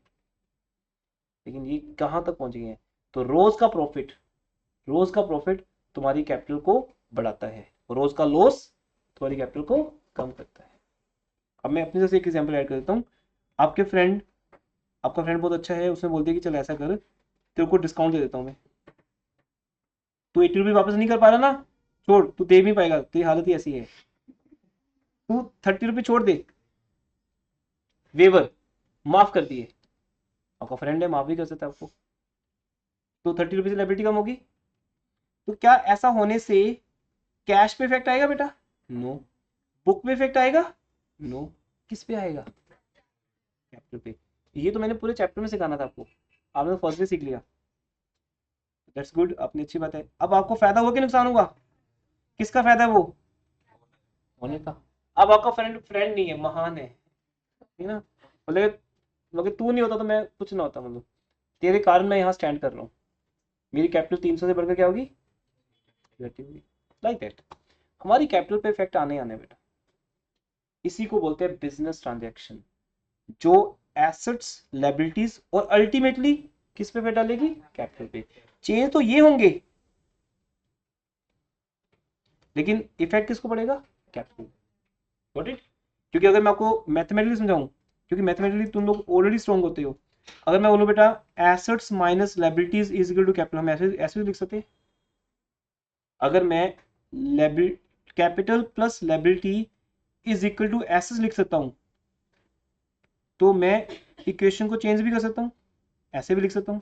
लेकिन ये कहाँ तक पहुंच गए हैं। तो रोज का प्रॉफिट तुम्हारी कैपिटल को बढ़ाता है, रोज का लॉस तुम्हारी कैपिटल को कम करता है। अब मैं अपने से एक एग्जांपल ऐड कर देता हूँ, आपके फ्रेंड आपका फ्रेंड बहुत अच्छा है, उसने बोल दिया कि चल ऐसा कर, तेरे को डिस्काउंट दे देता हूँ मैं, तू 80 रुपये वापस नहीं कर पा रहा ना, छोड़, तू दे नहीं पाएगा, तेरी हालत ही ऐसी है, तू 30 रुपये छोड़ दे, वेवर, माफ कर दिए। आपका फ्रेंड है, माफ भी कर सकता है आपको, तो 30 रुपये से लाइबिलिटी कम होगी। तो क्या ऐसा होने से कैश पे इफेक्ट आएगा बेटा? नो। बुक पे इफेक्ट आएगा? नो। किस पे आएगा? कैपिटल पे। ये तो मैंने पूरे चैप्टर में सिखाना था आपको, आपने तो फर्स्ट डे सीख लिया, दैट्स गुड, अपनी अच्छी बात है। अब आपको फायदा हुआ कि नुकसान होगा? किसका फायदा है वो? होने का। अब आपका फ्रेंड फ्रेंड नहीं है, महान है, ठीक ना? बोले मगर तू नहीं होता तो मैं कुछ ना होता, मतलब तेरे कारण मैं यहाँ स्टैंड कर रहा हूँ, मेरी कैपिटल 300 से बढ़कर क्या होगी? Like that. हमारी कैपिटल पे इफेक्ट आने आने बेटा, इसी को बोलते हैं बिजनेस ट्रांजैक्शन, जो एसेट्स, लायबिलिटीज और अल्टीमेटली किस पे डालेगी? कैपिटल पे। चेंज तो ये होंगे, लेकिन इफेक्ट किसको पड़ेगा? कैपिटल। Got it? क्योंकि अगर मैं आपको मैथमेटिकली समझाऊं, क्योंकि मैथमेटिकली तुम लोग ऑलरेडी स्ट्रॉन्ग होते हो, अगर मैं बोलूं बेटा assets minus liabilities is equal to capital, हम ऐसे ऐसे भी लिख सकते हैं। अगर मैं capital plus liability is equal to assets लिख सकता हूं, तो मैं इक्वेशन को चेंज भी कर सकता हूं, ऐसे भी लिख सकता हूं।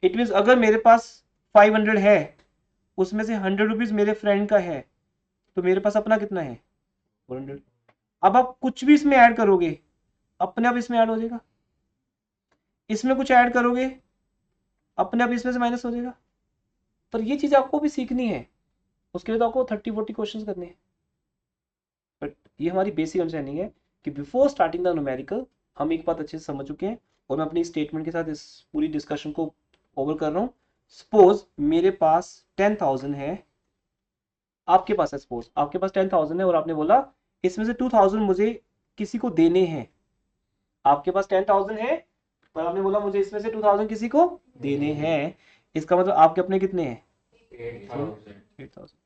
इट मीन्स अगर मेरे पास 500 है, उसमें से 100 रुपीज मेरे फ्रेंड का है, तो मेरे पास अपना कितना है? 400। अब आप कुछ भी इसमें ऐड करोगे, अपने आप इसमें ऐड हो जाएगा, इसमें कुछ ऐड करोगे, अपने आप इसमें से माइनस हो जाएगा। पर ये चीज आपको भी सीखनी है, उसके लिए तो आपको 30-40 क्वेश्चन करने हैं। बट ये हमारी बेसिक अंडरस्टैंडिंग है कि बिफोर स्टार्टिंग द न्यूमेरिकल हम एक बात अच्छे से समझ चुके हैं, और मैं अपनी स्टेटमेंट के साथ इस पूरी डिस्कशन को ओवर कर रहा हूँ। सपोज मेरे पास 10,000 है, आपके पास है, सपोज आपके पास 10,000 है, और आपने बोला इसमें से 2,000 मुझे किसी को देने हैं। आपके पास 10,000 है, पर आपने बोला मुझे इसमें से 2,000 किसी को देने हैं, इसका मतलब आपके अपने कितने हैं? 8,000। 8,000।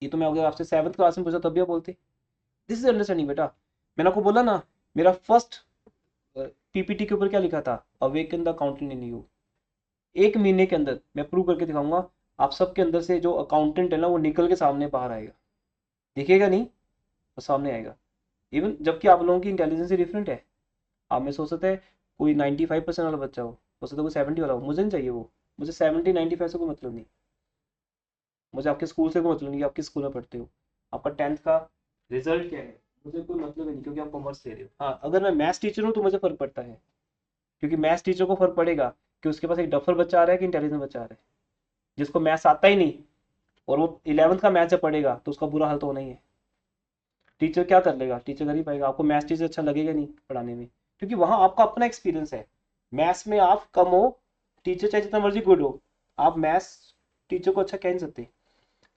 ये तो मैं अगर आपसे 7th क्लास में पूछा तब भी आप बोलते, दिस इज अंडरस्टैंडिंग बेटा। मैंने आपको बोला ना, मेरा फर्स्ट पीपीटी के ऊपर क्या लिखा था? Awaken the accountant in you. एक महीने के अंदर मैं प्रूव करके दिखाऊंगा, आप सबके अंदर से जो अकाउंटेंट है ना, वो निकल के सामने बाहर आएगा, दिखेगा नहीं, वो सामने आएगा। इवन जबकि आप लोगों की इंटेलिजेंस ही डिफरेंट है, आप में सोच सकते हैं कोई 95% वाला बच्चा हो सकता है कोई 70 वाला हो, मुझे नहीं चाहिए वो, मुझे 70-95 से कोई मतलब नहीं, मुझे आपके स्कूल से कोई मतलब नहीं कि आप किस स्कूल में पढ़ते हो, आपका 10th का रिजल्ट क्या है, मुझे कोई मतलब नहीं, क्योंकि आप कॉमर्स ले रहे हो। हाँ, अगर मैं मैथ्स टीचर हूँ तो मुझे फर्क पड़ता है, क्योंकि मैथ्स टीचर को फर्क पड़ेगा कि उसके पास एक डफर बच्चा आ रहा है कि इंटेलिजेंट बच्चा आ रहा है, जिसको मैथ्स आता ही नहीं, और वो 11th का मैथ्स जब पढ़ेगा तो उसका बुरा हाल तो होना ही है। टीचर क्या कर लेगा? टीचर कर ही पाएगा, आपको मैथ्स टीचर अच्छा लगेगा नहीं पढ़ाने में, क्योंकि वहां आपका अपना एक्सपीरियंस है। मैथ्स में आप कम हो, टीचर चाहे जितना मर्जी गुड हो, आप मैथ्स टीचर को अच्छा कह नहीं सकते।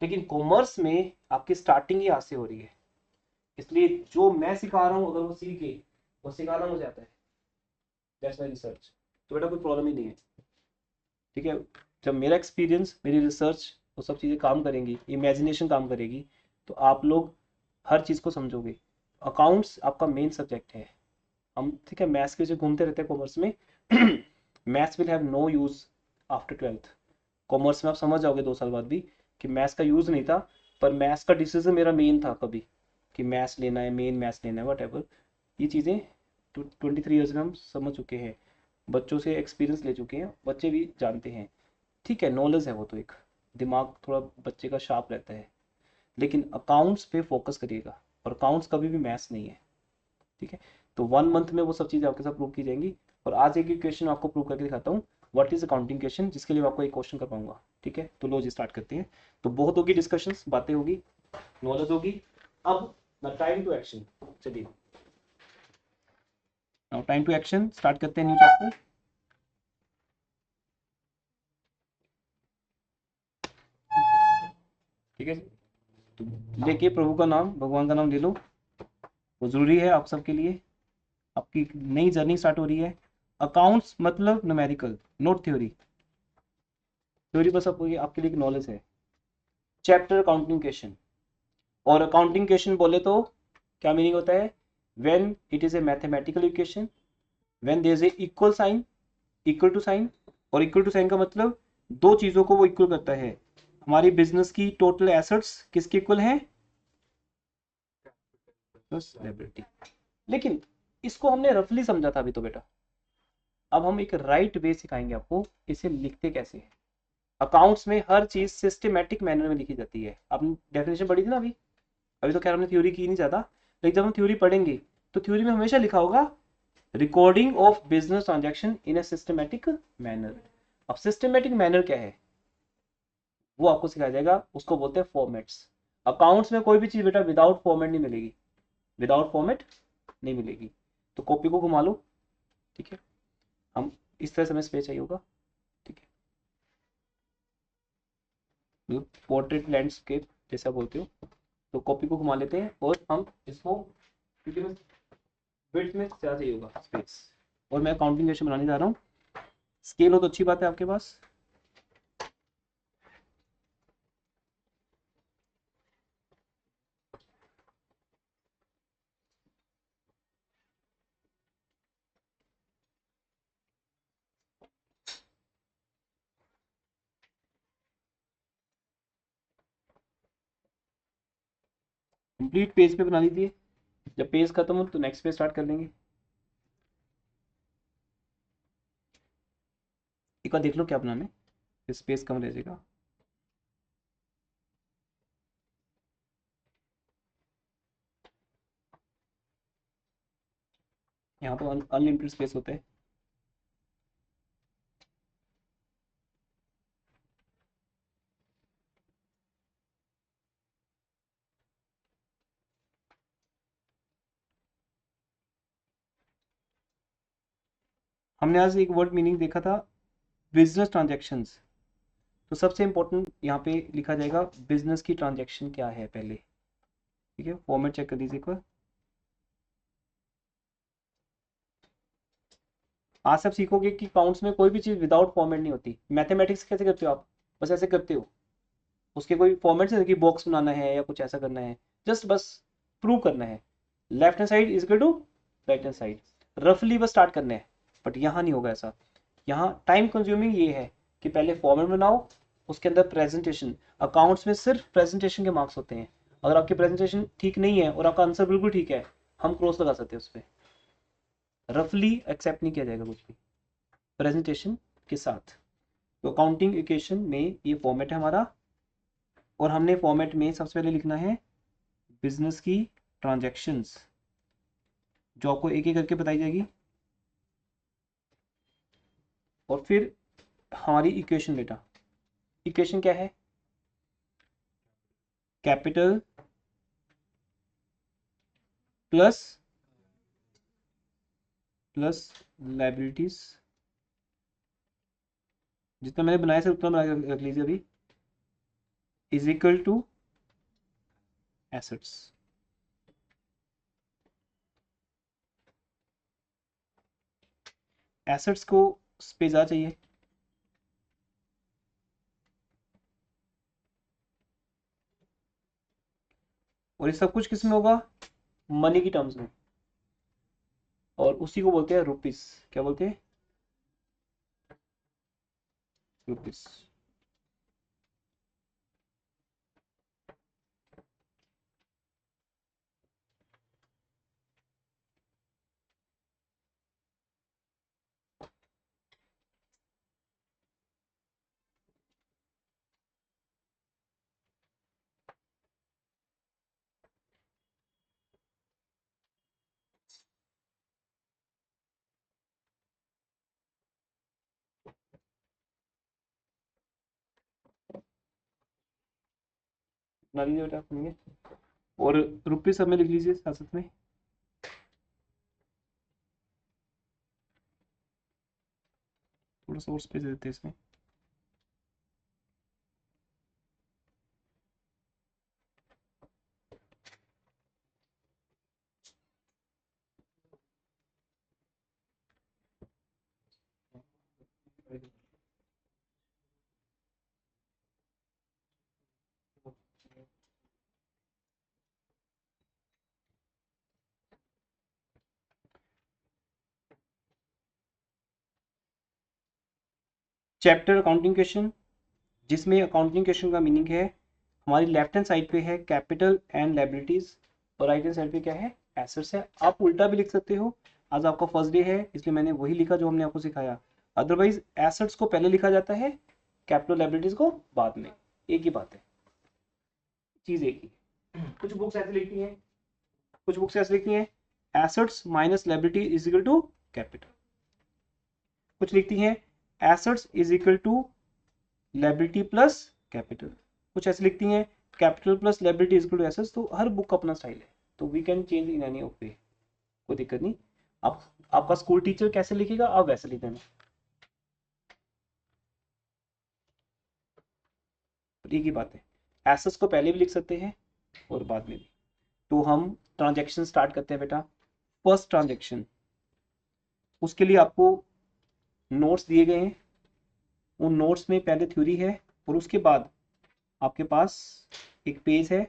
लेकिन कॉमर्स में आपकी स्टार्टिंग ही यहाँ से हो रही है, इसलिए जो मैं सिखा रहा हूँ अगर वो सीखे, वो सिखाना मुझे आता है, दैट्स माय रिसर्च। तो बेटा कोई प्रॉब्लम ही नहीं है, ठीक है? जब मेरा एक्सपीरियंस, मेरी रिसर्च, वो सब चीज़ें काम करेंगी, इमेजिनेशन काम करेगी, तो आप लोग हर चीज़ को समझोगे। अकाउंट्स आपका मेन सब्जेक्ट है, हम ठीक है मैथ्स के जो घूमते रहते हैं कॉमर्स में, maths will have no use after 12th। Commerce में आप समझ जाओगे 2 साल बाद भी कि मैथ्स का यूज नहीं था, पर मैथ्स का डिसीजन मेरा मेन था कभी, कि मैथ्स लेना है, मेन मैथ्स लेना है, वट एवर। ये चीज़ें 23 ईयर्स में हम समझ चुके हैं, बच्चों से एक्सपीरियंस ले चुके हैं, बच्चे भी जानते हैं, ठीक है, नॉलेज है वो तो, एक दिमाग थोड़ा बच्चे का शार्प रहता है। लेकिन अकाउंट्स पे फोकस करिएगा, और अकाउंट्स कभी भी मैथ्स नहीं है, ठीक है? तो 1 मंथ में वो सब चीज़ें आपके साथ प्रूव की जाएंगी, और आज एक क्वेश्चन आपको प्रूव करके दिखाता हूँ, व्हाट इज अकाउंटिंग क्वेश्चन, जिसके लिए मैं आपको एक क्वेश्चन कर पाऊंगा, ठीक है? तो लो जी स्टार्ट करते हैं। तो बहुत होगी डिस्कशंस, बातें होगी, नॉलेज होगी। अब ना टाइम टू एक्शन, चलिए now time to action, start करते हैं न्यू चैप्टर। ठीक है, तो लेके प्रभु का नाम, भगवान का नाम ले लो, वो जरूरी है आप सबके लिए, आपकी नई जर्नी स्टार्ट हो रही है। अकाउंट्स मतलब न्यूमेरिकल, नोट थ्योरी, थ्योरी बस आपके लिए नॉलेज है। चैप्टर अकाउंटिंग क्वेश्चन, और अकाउंटिंग क्वेश्चन बोले तो क्या मीनिंग होता है? When it is a mathematical equation when there is a equal sign, equal to sign, और इक्वल टू साइन का मतलब दो चीजों को वो इक्वल करता है। हमारी बिजनेस की टोटल एसेट्स किसके इक्वल है? Plus liability. लेकिन इसको हमने रफली समझा था अभी तो बेटा, अब हम एक राइट वे सिखाएंगे आपको इसे लिखते कैसे हैं। अकाउंट्स में हर चीज सिस्टमेटिक मैनर में लिखी जाती है। आपने डेफिनेशन पढ़ी थी ना अभी, अभी तो खैर हमने थ्योरी की नहीं ज्यादा, लेकिन जब हम थ्योरी पढ़ेंगे तो थ्योरी में हमेशा लिखा होगा recording of business transaction in a systematic manner. अब सिस्टमेटिक मैनर क्या है वो आपको सिखाया जाएगा, उसको बोलते हैं फॉर्मेट्स। अकाउंट्स में कोई भी चीज बेटा विदाउट फॉर्मेट नहीं मिलेगी, विदाउट फॉर्मेट नहीं मिलेगी। तो कॉपी को घुमा लो, ठीक है, हम इस तरह से हमें स्पेस चाहिए होगा, ठीक है, पोर्ट्रेट लैंडस्केप जैसा बोलते हो। तो कॉपी को घुमा लेते हैं और हम इसको, क्योंकि विड्थ में क्या चाहिए होगा स्पेस, और मैं काउंटिंग रेशो बनाने जा रहा हूँ। स्केल हो तो अच्छी बात है आपके पास। कंप्लीट पेज पे बना लीजिए, जब पेज खत्म हो तो नेक्स्ट पेज स्टार्ट कर लेंगे। एक बार देख लो क्या बनाना है, स्पेस कम रह जाएगा। यहाँ तो अनलिमिटेड स्पेस होता है। हमने आज एक वर्ड मीनिंग देखा था, बिजनेस ट्रांजैक्शंस। तो सबसे इंपॉर्टेंट यहाँ पे लिखा जाएगा बिजनेस की ट्रांजैक्शन क्या है पहले, ठीक है, फॉर्मेट चेक कर दीजिए एक बार। आज सब सीखोगे कि काउंट्स में कोई भी चीज विदाउट फॉर्मेट नहीं होती। मैथमेटिक्स कैसे करते हो आप? बस ऐसे करते हो, उसके कोई फॉर्मेट से कि बॉक्स बनाना है या कुछ ऐसा करना है, जस्ट बस प्रूव करना है। Left hand side is equal to right hand side, रफली बस स्टार्ट करना है। बट यहाँ नहीं होगा ऐसा, यहाँ टाइम कंज्यूमिंग ये है कि पहले फॉर्मेट बनाओ, उसके अंदर प्रेजेंटेशन। अकाउंट्स में सिर्फ प्रेजेंटेशन के मार्क्स होते हैं। अगर आपकी प्रेजेंटेशन ठीक नहीं है और आपका आंसर बिल्कुल ठीक है, हम क्रॉस लगा सकते हैं उस पर। रफली एक्सेप्ट नहीं किया जाएगा कुछ भी प्रेजेंटेशन के साथ। तो अकाउंटिंग इक्वेशन में ये फॉर्मेट है हमारा, और हमने फॉर्मेट में सबसे पहले लिखना है बिजनेस की ट्रांजैक्शंस, जो आपको एक एक करके बताई जाएगी। और फिर हमारी इक्वेशन बेटा, इक्वेशन क्या है? कैपिटल प्लस प्लस लाइबिलिटीज, जितना मैंने बनाया सर उतना बना के रख लीजिए अभी, is equal to assets. Assets को स्पेस आ चाहिए, और ये सब कुछ किस में होगा? मनी की टर्म्स में, और उसी को बोलते हैं रुपीस। क्या बोलते हैं? रुपीस। बना लीजिए बेटा अपनी, और रुपीस सब में लिख लीजिए साथ साथ में। थोड़ा सा और स्पेस देते हैं इसमें। चैप्टर अकाउंटिंग क्वेश्चन, जिसमें अकाउंटिंग क्वेश्चन का मीनिंग है हमारी लेफ्ट हैंड साइड पे है कैपिटल एंड लायबिलिटीज और राइट हैंड साइड पे क्या है, एसेट्स है। आप उल्टा भी लिख सकते हो, आज आपका फर्स्ट डे है इसलिए मैंने वही लिखा जो हमने आपको सिखाया। अदरवाइज एसेट्स को पहले लिखा जाता है, कैपिटल लायबिलिटीज को बाद में, एक ही बात है, चीज एक ही। कुछ बुक्स ऐसे लिखती हैं, कुछ बुक्स ऐसे लिखती हैं assets minus liability is equal to capital, कुछ लिखती हैं assets is equal to liability plus capital, कुछ ऐसे लिखती हैं capital plus liability is equal to assets. तो हर बुक का अपना स्टाइल है, तो we can change in any of way, कोई दिक्कत नहीं। आप आपका स्कूल टीचर कैसे लिखेगा आप वैसे लिख देना, एक ही बात है। एसेट्स को पहले भी लिख सकते हैं और बाद में भी। तो हम ट्रांजैक्शन स्टार्ट करते हैं बेटा। फर्स्ट ट्रांजैक्शन, उसके लिए आपको नोट्स दिए गए हैं, उन नोट्स में पहले थ्योरी है और उसके बाद आपके पास एक पेज है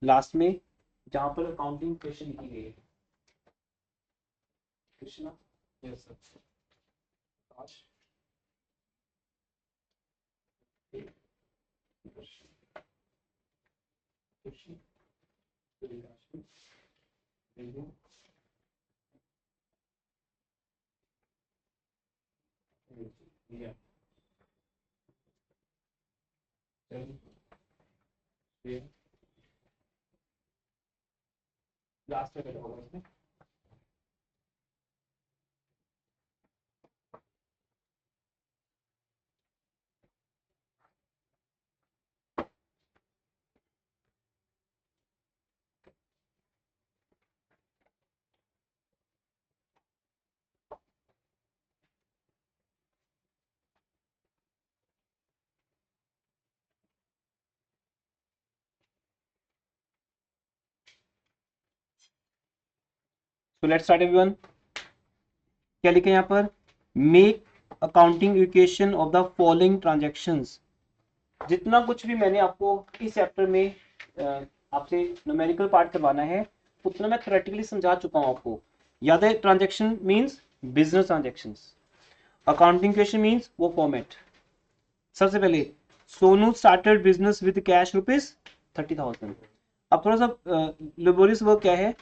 लास्ट में जहां पर अकाउंटिंग क्वेश्चन लिखी गई है। कृष्णा, यस सर, आकाश, लास्ट में होगा इसमें। So let's start everyone. क्या लिखे यहाँ पर, make accounting equation of the following transactions. जितना कुछ भी मैंने आपको इस चैप्टर में आपसे न्यूमेरिकल पार्ट करवाना है उतना मैं थ्योरेटिकली समझा चुका हूँ आपको। याद है, transaction means business transactions, accounting equation means वो फॉर्मेट। सबसे पहले Sonu started business with cash rupees 30,000। अब थोड़ा सा लेबोरियस वर्क क्या है,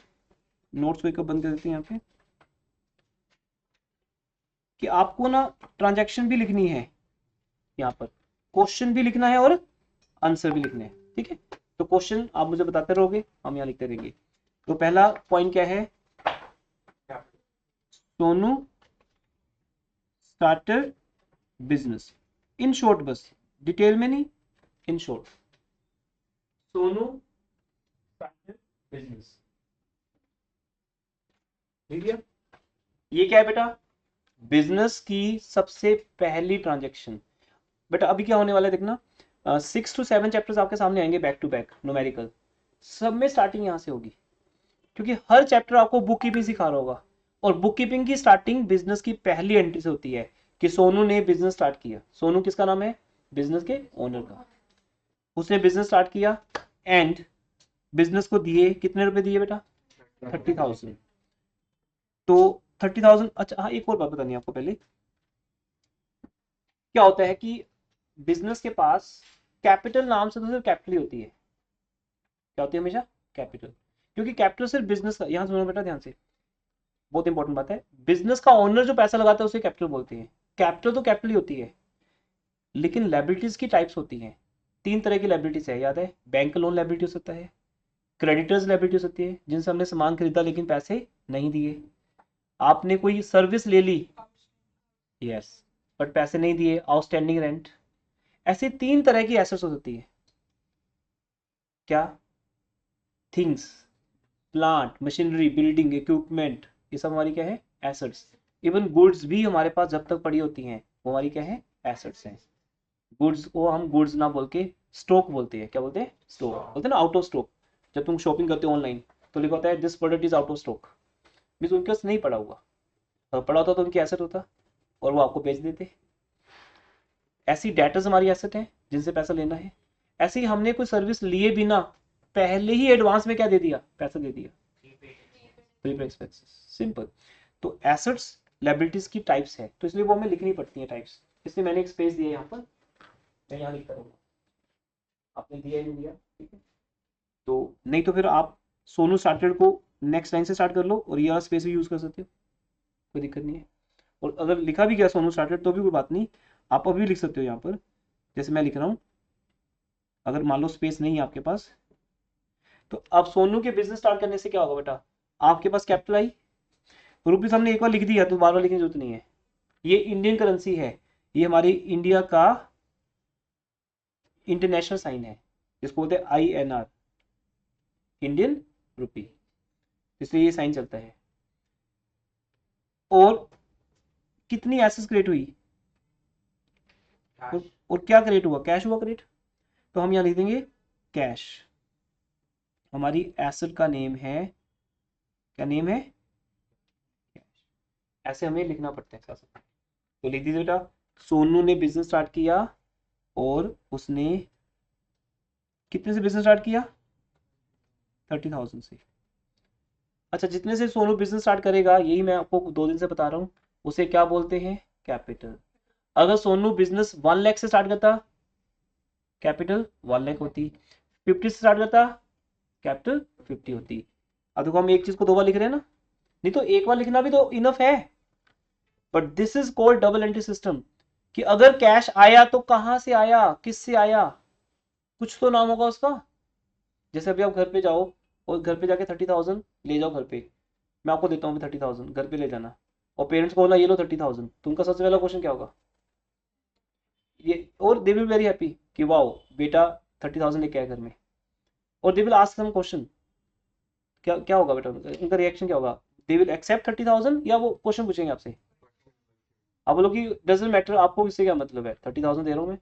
नोट्स को बंद कर देते हैं यहाँ पे, कि आपको ना ट्रांजैक्शन भी लिखनी है, यहाँ पर क्वेश्चन भी लिखना है और आंसर भी लिखना है, ठीक है। तो क्वेश्चन आप मुझे बताते रहोगे, हम यहाँ लिखते रहेंगे। तो पहला पॉइंट क्या है, Sonu started business, in short, बस डिटेल में नहीं, in short Sonu started business, ठीक है। ये क्या है बेटा, बिजनेस की सबसे पहली ट्रांजैक्शन। बेटा अभी क्या होने वाला है देखना, 6 to 7 चैप्टर्स आपके सामने आएंगे बैक टू बैक न्यूमेरिकल, सब में स्टार्टिंग यहाँ से होगी, क्योंकि हर चैप्टर आपको बुक कीपिंग सिखा रहा होगा और बुक कीपिंग की स्टार्टिंग बिजनेस की पहली एंट्री से होती है कि सोनू ने बिजनेस स्टार्ट किया। सोनू किसका नाम है, बिजनेस के ओनर का। उसने बिजनेस स्टार्ट किया एंड बिजनेस को दिए कितने रुपए दिए बेटा, 30,000। तो 30,000, अच्छा हाँ एक और बात बतानी है आपको पहले, क्या होता है कि बिजनेस के पास कैपिटल नाम से तो सिर्फ कैपिटल ही होती है। क्या होती है हमेशा, कैपिटल, क्योंकि कैपिटल सिर्फ बिजनेस का, यहाँ सुनो बेटा ध्यान से, बहुत इंपॉर्टेंट बात है, बिजनेस का ओनर जो पैसा लगाता है उसे कैपिटल बोलते हैं। कैपिटल तो कैपिटल ही होती है, लेकिन लायबिलिटीज की टाइप्स होती हैं। 3 तरह की लायबिलिटीज है, याद है, बैंक लोन लायबिलिटी हो सकता है, क्रेडिटर्स लायबिलिटी हो सकती है जिनसे हमने सामान खरीदा लेकिन पैसे नहीं दिए, आपने कोई सर्विस ले ली, यस, बट पैसे नहीं दिए, आउटस्टैंडिंग रेंट। ऐसी 3 तरह की एसेट्स हो सकती है। क्या, things, plant machinery building equipment, ये सब हमारी क्या है, एसेट्स। इवन गुड्स भी हमारे पास जब तक पड़ी होती हैं वो हमारी क्या है, एसेट्स हैं। गुड्स को हम गुड्स ना बोल के स्टॉक बोलते हैं, क्या बोलते हैं, स्टॉक बोलते हैं ना, आउट ऑफ स्टॉक। जब तुम शॉपिंग करते हो ऑनलाइन तो लिखा होता है this product is out of stock, means उनके पास नहीं पड़ा हुआ, अगर पड़ा होता तो उनकी एसेट होता और वो आपको बेच देते। ऐसी डेटर्स हमारी एसेट है जिनसे पैसा लेना है। ऐसे ही हमने कोई सर्विस लिए बिना पहले ही एडवांस में क्या दे दिया, पैसा दे दिया, प्रीपेड एक्सपेंसेस, सिंपल। तो एसेट्स लायबिलिटीज की टाइप्स है, तो इसलिए वो हमें लिखनी पड़ती है टाइप्स। इसलिए मैंने एक स्पेस दिया यहाँ पर, मैं यहाँ लिखता रहूँगा, आपने दिया ही नहीं दिया, ठीक है। तो नहीं तो फिर आप सोनू स्टार्टेड को नेक्स्ट लाइन से स्टार्ट कर लो और ये वाला स्पेस भी यूज कर सकते हो, कोई दिक्कत नहीं है। और अगर लिखा भी गया सोनू स्टार्टेड तो भी कोई बात नहीं, आप अभी लिख सकते हो यहाँ पर, जैसे मैं लिख रहा हूँ। अगर मान लो स्पेस नहीं है आपके पास, तो अब सोनू के बिजनेस स्टार्ट करने से क्या होगा बेटा, आपके पास कैपिटल आई, रुपीज हमने एक बार लिख दिया तो बार बार लिखने की जरूरत नहीं है। ये इंडियन करेंसी है, ये हमारी इंडिया का इंटरनेशनल साइन है, जिसको बोलते हैं INR, इंडियन रुपी, इसलिए ये साइन चलता है। और कितनी एसेट्स क्रिएट हुई, और क्या क्रिएट हुआ, कैश हुआ क्रिएट, तो हम यहाँ लिख देंगे कैश। हमारी एसेट का नेम है, क्या नेम है, ऐसे हमें लिखना पड़ता है। तो लिख दीजिए बेटा, सोनू ने बिजनेस स्टार्ट किया और उसने कितने से बिजनेस स्टार्ट किया, 30,000 से। अच्छा, जितने से सोनू बिजनेस स्टार्ट करेगा, यही मैं आपको 2 दिन से बता रहा हूँ, उसे क्या बोलते हैं, कैपिटल। अगर सोनू बिजनेस 1 लाख से स्टार्ट करता, कैपिटल 1 लाख होती। 50 से स्टार्ट करता, कैपिटल 50 होती। अब देखो हम एक चीज को 2 बार लिख रहे हैं ना, नहीं तो एक बार लिखना भी तो इनफ है। But this is called double entry system, कि अगर कैश आया तो कहां से आया, किससे आया, कुछ तो नाम होगा उसका। जैसे अभी आप घर पे जाओ और घर पे जाके 30,000 ले जाओ घर पे, मैं आपको देता हूँ 30,000, घर पे ले जाना, और पेरेंट्स को बोला ये लो 30,000, तो उनका सबसे पहला क्वेश्चन क्या होगा, ये, और दे विल वेरी हैप्पी कि वाओ बेटा 30,000 लेके आया घर में, और they will ask some question, क्या क्या होगा बेटा उनका रिएक्शन क्या होगा, दे विल एक्सेप्ट 30,000 या वो क्वेश्चन पूछेंगे आपसे। आप बोलो कि डजंट मैटर, आपको इससे क्या मतलब है, 30,000 दे रहा हूँ मैं,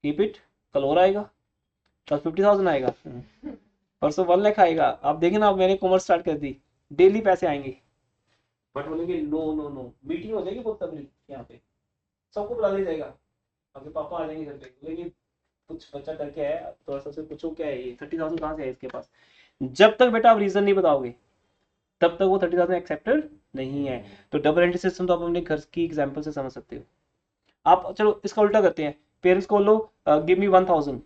कीप इट, कल और आएगा, कल 50,000 आएगा, परसों 1 लाख आएगा, आप देखें ना, आप मैंने कॉमर्स स्टार्ट कर दी, डेली पैसे आएंगे। बट बोलेंगे नो नो नो, मीटिंग हो जाएगी बहुत तगड़ी यहाँ पे, सबको बुला लिया जाएगा, आपके पापा आ जाएंगे घर पे, बोलेंगे कुछ बच्चा करके आया, थोड़ा सा से पूछो क्या है ये 30,000 कहाँ से है इसके पास। जब तक बेटा आप रीजन नहीं बताओगे, तब तक वो 30,000 एक्सेप्टेड नहीं है। तो डबल एंट्री सिस्टम तो आप अपने घर की एग्जाम्पल से समझ सकते हो। आप चलो इसका उल्टा करते हैं, पेरेंट्स को लो गिव मी 1,000,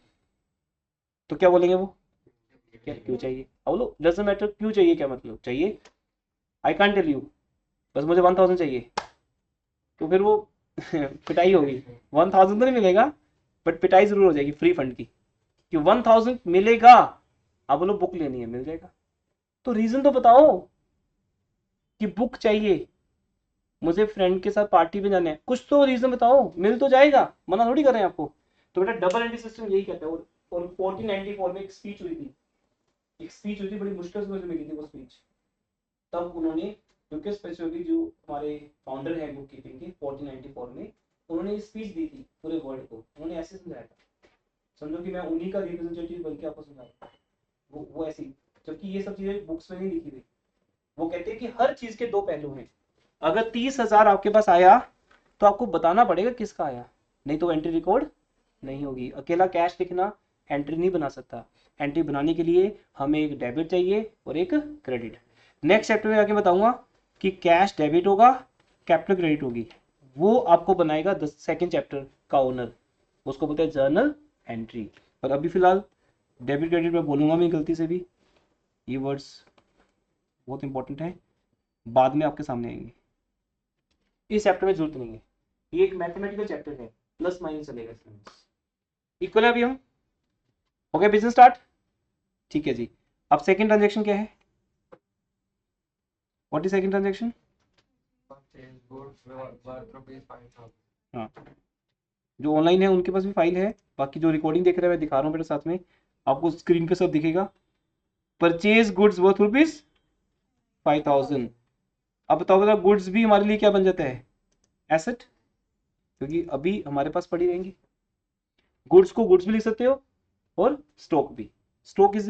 तो क्या बोलेंगे वो, क्या क्यों चाहिए, अब बोलो डजंट मैटर, क्यों चाहिए, क्या मतलब चाहिए, आई कांट टेल यू, बस मुझे 1,000 चाहिए। तो फिर वो पिटाई होगी, 1,000 तो नहीं मिलेगा, बट पिटाई जरूर हो जाएगी फ्री फंड की, कि 1,000 मिलेगा, आप बोलो बुक लेनी है, मिल जाएगा। तो रीजन तो बताओ कि बुक चाहिए, मुझे फ्रेंड के साथ पार्टी में जाना है, कुछ तो रीजन बताओ, मिल तो जाएगा, मना थोड़ी कर रहे हैं आपको। तो बेटा डबल एंट्री सिस्टम यही कहता है। और 1494 में एक स्पीच हुई थी, बड़ी मुश्किल से मुझे मिली थी वो स्पीच, तब उन्होंने, क्योंकि स्पेशली जो हमारे फाउंडर है बुक कीपिंग के 1494 में, उन्होंने स्पीच दी थी पूरे वर्ल्ड को, उन्होंने ऐसे समझाया था, समझो कि मैं उन्हीं का रिप्रेजेंटेटिव बन के आपको समझाता, वो ऐसी, जबकि ये सब चीजें बुक्स में नहीं लिखी हुई। वो कहते हैं कि हर चीज के 2 पहलू हैं, अगर 30,000 आपके पास आया तो आपको बताना पड़ेगा किसका आया, नहीं तो एंट्री रिकॉर्ड नहीं होगी। अकेला कैश लिखना एंट्री नहीं बना सकता, एंट्री बनाने के लिए हमें एक डेबिट चाहिए और एक क्रेडिट। नेक्स्ट चैप्टर में आके बताऊंगा कि कैश डेबिट होगा, कैपिटल क्रेडिट होगी, वो आपको बनाएगा सेकंड चैप्टर का ओनर, उसको बोलते हैं जर्नल एंट्री। और अभी फिलहाल डेबिट क्रेडिट में बोलूंगा मैं गलती से भी, ये वर्ड्स बहुत इंपॉर्टेंट है, बाद में आपके सामने आएंगे, इस चैप्टर में जरूरत नहीं है, ये एक मैथमेटिकल चैप्टर है, प्लस माइनस चलेगा इसमें, इक्वल है। अभी हम हो गया बिजनेस स्टार्ट, ठीक है जी। अब सेकंड ट्रांजेक्शन क्या है, व्हाट इज सेकंड ट्रांजेक्शन, हाँ, जो ऑनलाइन है उनके पास भी फाइल है, बाकी जो रिकॉर्डिंग देख रहे हैं मैं दिखा रहा हूँ मेरे साथ में, आपको स्क्रीन पे सब दिखेगा। Purchase goods worth ₹5,000। अब बताओ बताओ, गुड्स भी हमारे लिए क्या बन जाता है, एसेट, क्योंकि अभी हमारे पास पड़ी रहेंगी। गुड्स को गुड्स भी लिख सकते हो और स्टॉक भी, stock is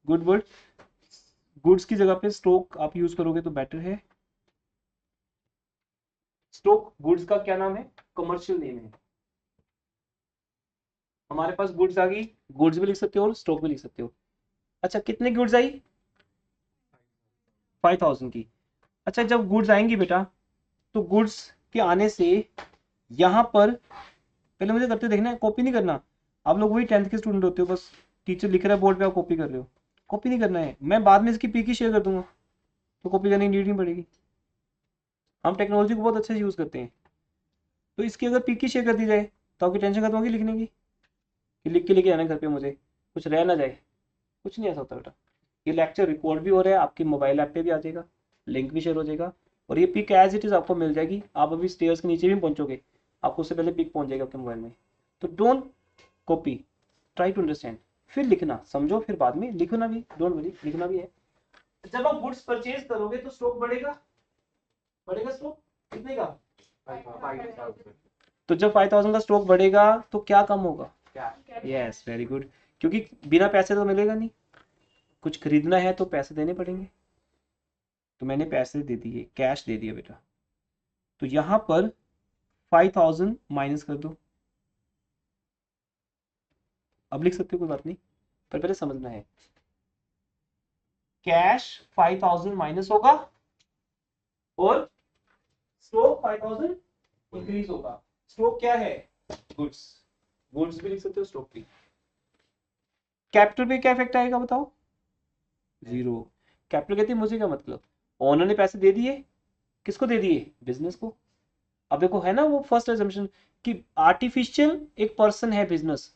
good word, goods की जगह पे स्टॉक आप यूज करोगे तो बेटर है। स्टॉक गुड्स का क्या नाम है, कमर्शियल नेम है। हमारे पास गुड्स आ गई, गुड्स भी लिख सकते हो और स्टॉक भी लिख सकते हो। अच्छा कितने गुड्स आई, 5,000 की। अच्छा जब गुड्स आएंगी बेटा, तो गुड्स के आने से यहाँ पर पहले मुझे करते देखना है, कॉपी नहीं करना। आप लोग वही 10th के स्टूडेंट होते हो, बस टीचर लिख रहा है बोर्ड पे आप कॉपी कर रहे हो। कॉपी नहीं करना है, मैं बाद में इसकी पीक ही शेयर कर दूंगा, तो कॉपी करने की नीड नहीं पड़ेगी। हम टेक्नोलॉजी को बहुत अच्छे से यूज़ करते हैं। तो इसकी अगर पीक ही शेयर कर दी जाए तो आपकी टेंशन खत्म होगी लिखने की, कि लिख के लेके आना घर पे, मुझे कुछ रह ना जाए। कुछ नहीं ऐसा होता बेटा। ये लेक्चर रिकॉर्ड भी हो रहा है, आपकी मोबाइल ऐप पे भी आ जाएगा, लिंक भी शेयर हो जाएगा, और ये पिक एज इट इज़ आपको मिल जाएगी। आप अभी स्टेयर्स के नीचे भी पहुंचोगे, आपको उससे पहले पिक पहुंच जाएगा आपके मोबाइल में। तो don't copy, try to understand, फिर लिखना, समझो, फिर बाद में लिखना भी, डोंट वरी, लिखना भी है। जब आप गुड्स परचेज करोगे तो स्टॉक बढ़ेगा, बढ़ेगा स्टॉक कितने का? 5,000 तो जब 5000 का स्टॉक बढ़ेगा तो क्या कम होगा? क्या? Yes, very good. क्योंकि बिना पैसे तो मिलेगा नहीं, कुछ खरीदना है तो पैसे देने पड़ेंगे। तो मैंने पैसे दे दिए, कैश दे दिया बेटा। तो यहां पर 5000 माइनस कर दो। अब लिख सकते हो, कोई बात नहीं, पर पहले समझना है। कैश 5000 माइनस होगा और स्टॉक 5000 इंक्रीज होगा। स्टॉक क्या है? गुड्स। गुड्स भी लिख सकते हो, स्टॉक भी। कैपिटल पे क्या इफेक्ट आएगा बताओ? जीरो। कैपिटल कहती है मुझे क्या मतलब, ओनर ने पैसे दे दिए, किसको दे दिए? बिजनेस को। अब देखो है ना वो फर्स्ट एजम्पशन कि आर्टिफिशियल एक पर्सन है बिजनेस,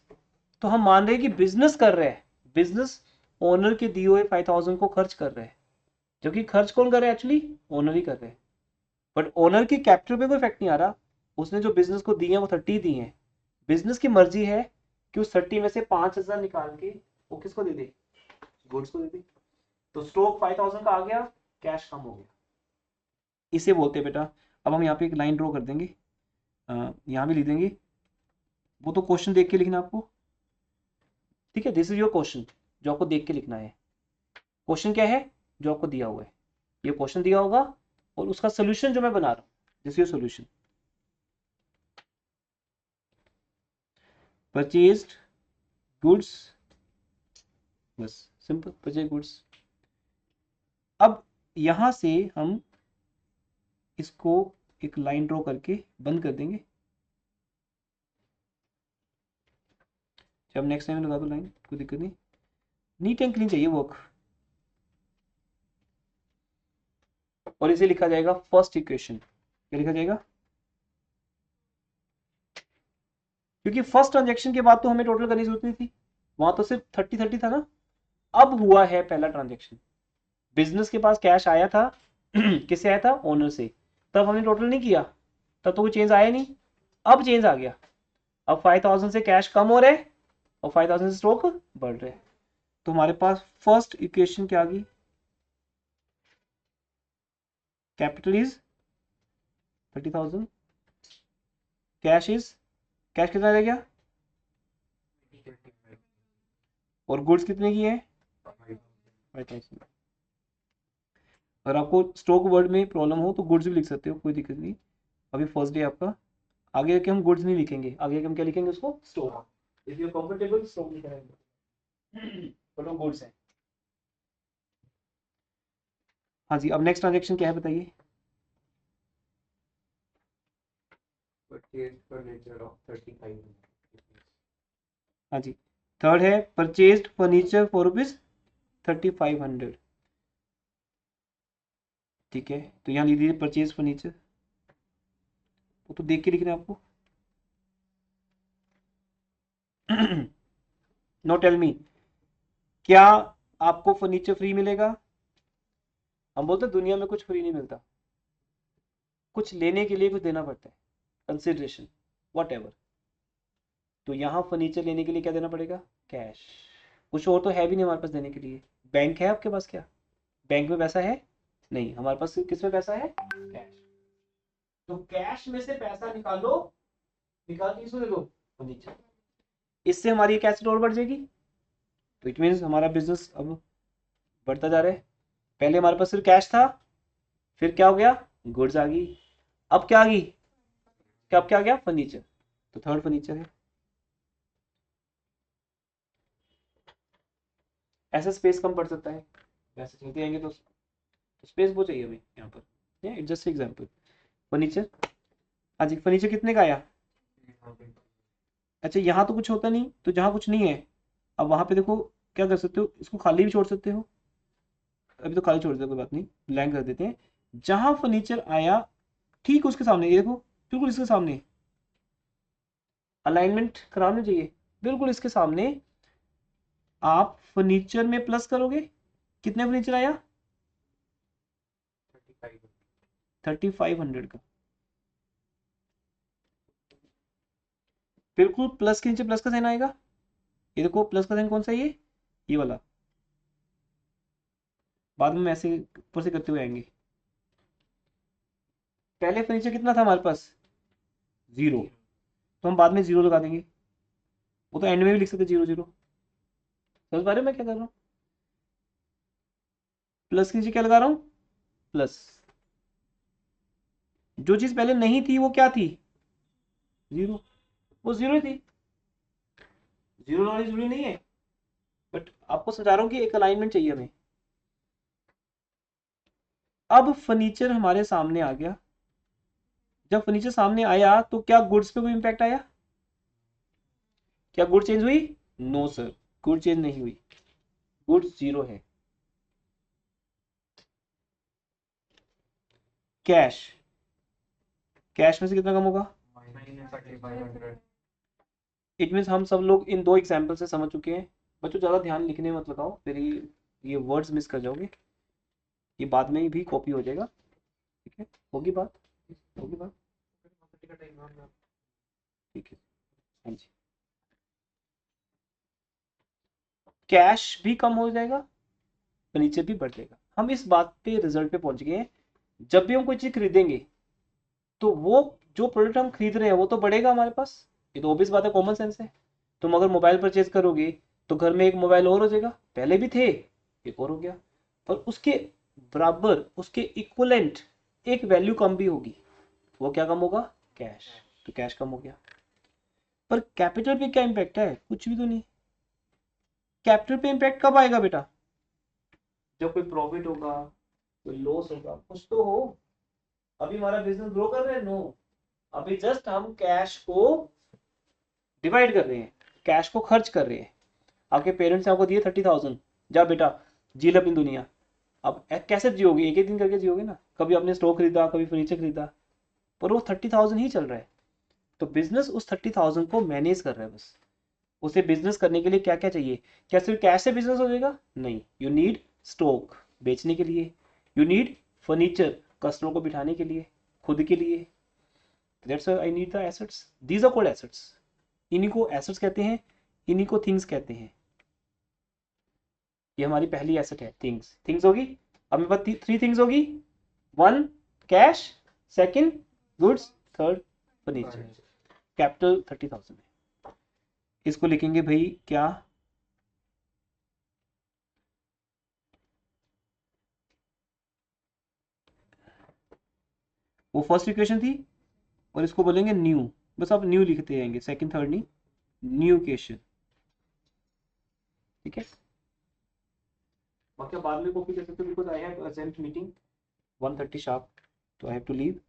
तो हम मान रहे हैं कि बिजनेस कर रहे हैं, बिजनेस ओनर के दिए हुए 5000 को खर्च कर रहे हैं, जो कि खर्च कौन कर रहा है? एक्चुअली ओनर ही कर रहे हैं। बट ओनर की कैपिटल पे कोई इफेक्ट नहीं आ रहा, उसने जो बिजनेस को दिए हैं वो 30 दिए हैं। बिजनेस की मर्जी है कि उस 30 में से 5000 निकाल के वो किसको दे दे? गुड्स को दे दे। तो स्टॉक 5000 का आ गया, कैश कम हो गया, इसे बोलते हैं बेटा। अब हम यहाँ पे एक लाइन ड्रॉ कर देंगे, यहाँ भी लिख देंगे, वो तो क्वेश्चन देख के लिखना आपको, ठीक है? दिस इज योर क्वेश्चन, जो आपको देख के लिखना है। क्वेश्चन क्या है? जो आपको दिया हुआ है, ये क्वेश्चन दिया होगा और उसका सोल्यूशन जो मैं बना रहा हूँ, this your solution. Purchased goods, बस सिंपल, परचेज गुड्स। अब यहां से हम इसको एक लाइन ड्रॉ करके बंद कर देंगे। जब नेक्स्ट टाइम लगा दो लाइन, कोई दिक्कत नहीं, नीट एंड क्लीन चाहिए वर्क। और इसे लिखा जाएगा फर्स्ट इक्वेशन। क्या लिखा जाएगा? क्योंकि फर्स्ट ट्रांजेक्शन के बाद तो हमें टोटल करने की जरूरत नहीं थी, वहां तो सिर्फ 30-30 था ना। अब हुआ है पहला ट्रांजेक्शन, बिजनेस के पास कैश आया था किससे आया था? ओनर से। तब हमने टोटल नहीं किया, तब तो कोई चेंज आया नहीं। अब चेंज आ गया, अब 5000 से कैश कम हो रहा है और 5000 से स्टॉक बढ़ रहा है। तो हमारे पास फर्स्ट इक्वेशन क्या आ गई? Capital is 30,000, cash is, cash कितना रह गया? और गुड्स कितने की है? 5000। अगर आपको स्टॉक वर्ड में प्रॉब्लम हो तो गुड्स भी लिख सकते हो, कोई दिक्कत नहीं। अभी फर्स्ट डे आपका, आगे के हम गुड्स नहीं लिखेंगे, आगे हम क्या लिखेंगे उसको? Stock. If you comfortable stock लिखेंगे, तो गुड्स है। हाँ जी, अब नेक्स्ट ट्रांजेक्शन क्या है बताइए? Purchase furniture of 35. हाँ जी, थर्ड है परचेज्ड फर्नीचर फॉर ₹3500। ठीक है, तो यहाँ लिख दीजिए परचेज फर्नीचर, वो तो देख के लिखना है आपको। नो टेल मी, क्या आपको फर्नीचर फ्री मिलेगा? हम बोलते हैं दुनिया में कुछ फ्री नहीं मिलता, कुछ लेने के लिए कुछ देना पड़ता है, कंसिडरेशन, वट एवर। तो यहाँ फर्नीचर लेने के लिए क्या देना पड़ेगा? कैश। कुछ और तो है भी नहीं हमारे पास देने के लिए। बैंक है आपके पास क्या? बैंक में पैसा है? नहीं, हमारे पास किस में पैसा है? कैश। तो कैश में से पैसा निकालो, निकाल के इसको दे दो फर्नीचर। इससे हमारी कैश और बढ़ जाएगी। तो इट मीन्स हमारा बिजनेस अब बढ़ता जा रहा है। पहले हमारे पास सिर्फ कैश था, फिर क्या हो गया? गुड्स आ गई। अब क्या आ गई? क्या, अब क्या आ गया? फर्नीचर। तो थर्ड फर्नीचर है। ऐसा स्पेस कम पड़ सकता है, वैसे चलते जाएंगे तो स्पेस वो चाहिए हमें यहाँ पर। It's just example. फर्नीचर हाँ जी, फर्नीचर कितने का आया? अच्छा, यहाँ तो कुछ होता नहीं, तो जहाँ कुछ नहीं है अब वहां पे देखो क्या कर सकते हो, इसको खाली भी छोड़ सकते हो। अभी तो खाली छोड़ देते, कोई बात नहीं, ब्लैंक कर देते हैं। जहां फर्नीचर आया ठीक उसके सामने ये देखो, बिल्कुल इसके सामने अलाइनमेंट कराना चाहिए, बिल्कुल इसके सामने आप फर्नीचर में प्लस करोगे, कितने फर्नीचर आया? 3500 का। बिल्कुल प्लस के नीचे प्लस का साइन आएगा। ये देखो प्लस का साइन कौन सा है, ये वाला। बाद में ऐसे ऊपर से करते हुए आएंगे। पहले फर्नीचर कितना था हमारे पास? 0। तो हम बाद में 0 लगा देंगे, वो तो एंड में भी लिख सकते 0 0। समझ पा रहे हो मैं क्या कर रहा हूँ? प्लस के नीचे क्या लगा रहा हूँ? प्लस। जो चीज पहले नहीं थी वो क्या थी? 0। वो 0 थी, 0 लगानी जरूरी नहीं है, बट आपको समझा रहा हूँ कि एक अलाइनमेंट चाहिए हमें। अब फर्नीचर हमारे सामने आ गया। जब फर्नीचर सामने आया तो क्या गुड्स पे कोई इंपैक्ट आया? क्या गुड चेंज हुई? नो सर, गुड चेंज नहीं हुई, गुड्स 0 है। कैश, कैश में से कितना कम होगा? इट मीन्स हम सब लोग इन दो एग्जाम्पल से समझ चुके हैं। बच्चों ज़्यादा ध्यान लिखने में मत लगाओ, फिर ये वर्ड्स मिस कर जाओगे, ये बाद में भी कॉपी हो जाएगा। ठीक है, होगी बात, होगी बात। ठीक है, हाँ जी। कैश भी कम हो जाएगा, फर्नीचर भी बढ़ जाएगा। हम इस बात पे रिजल्ट पे पहुंच गए हैं, जब भी हम कोई चीज खरीदेंगे तो वो जो प्रोडक्ट हम खरीद रहे हैं वो तो बढ़ेगा हमारे पास। ये तो ऑब्वियस बात है, कॉमन सेंस है। तुम अगर मोबाइल परचेज करोगे तो घर में एक मोबाइल और हो जाएगा, पहले भी थे, एक और हो गया, पर उसके बराबर, उसके इक्वलेंट एक वैल्यू कम भी होगी। वो क्या कम होगा? कैश। तो कैश कम हो गया। पर कैपिटल पे क्या इम्पैक्ट है? कुछ भी तो नहीं। कैपिटल पे इम्पैक्ट कब आएगा बेटा? जब कोई प्रॉफिट होगा, कोई लॉस होगा, कुछ तो हो। अभी हमारा बिजनेस ग्रो कर रहे हैं? नो, अभी जस्ट हम कैश को डिवाइड कर रहे हैं, कैश को खर्च कर रहे हैं। आपके पेरेंट्स ने आपको दिए 30,000, जा बेटा जी ले अपनी दुनिया। अब कैसे जियोगे? एक एक दिन करके जियोगे ना। कभी आपने स्टोव खरीदा, कभी फर्नीचर खरीदा, पर वो 30,000 ही चल रहा है। तो बिजनेस उस 30,000 को मैनेज कर रहा है बस। उसे बिजनेस करने के लिए क्या क्या चाहिए? क्या सिर्फ कैश से बिजनेस हो जाएगा? नहीं, यू नीड स्टॉक बेचने के लिए, यू नीड फर्नीचर कस्टमर को बिठाने के लिए, खुद के लिए। That's why I need the assets, these are called assets. इन्हीं को एसेट्स कहते हैं, इन्हीं को थिंग्स कहते हैं। ये हमारी पहली एसेट है, थिंग्स। थिंग्स होगी, अब मेरे पास 3 थिंग्स होगी। 1 cash, second goods, third furniture. Capital 30,000 है। इसको लिखेंगे भाई क्या? वो फर्स्ट इक्वेशन थी, और इसको बोलेंगे न्यू। बस आप न्यू लिखते जाएंगे, सेकंड थर्ड नहीं, न्यू इक्वेशन। ठीक है, बाकी बाद में कॉपी कर सकते हो, because I have urgent meeting 1:30 sharp, तो आई हैव टू लीव।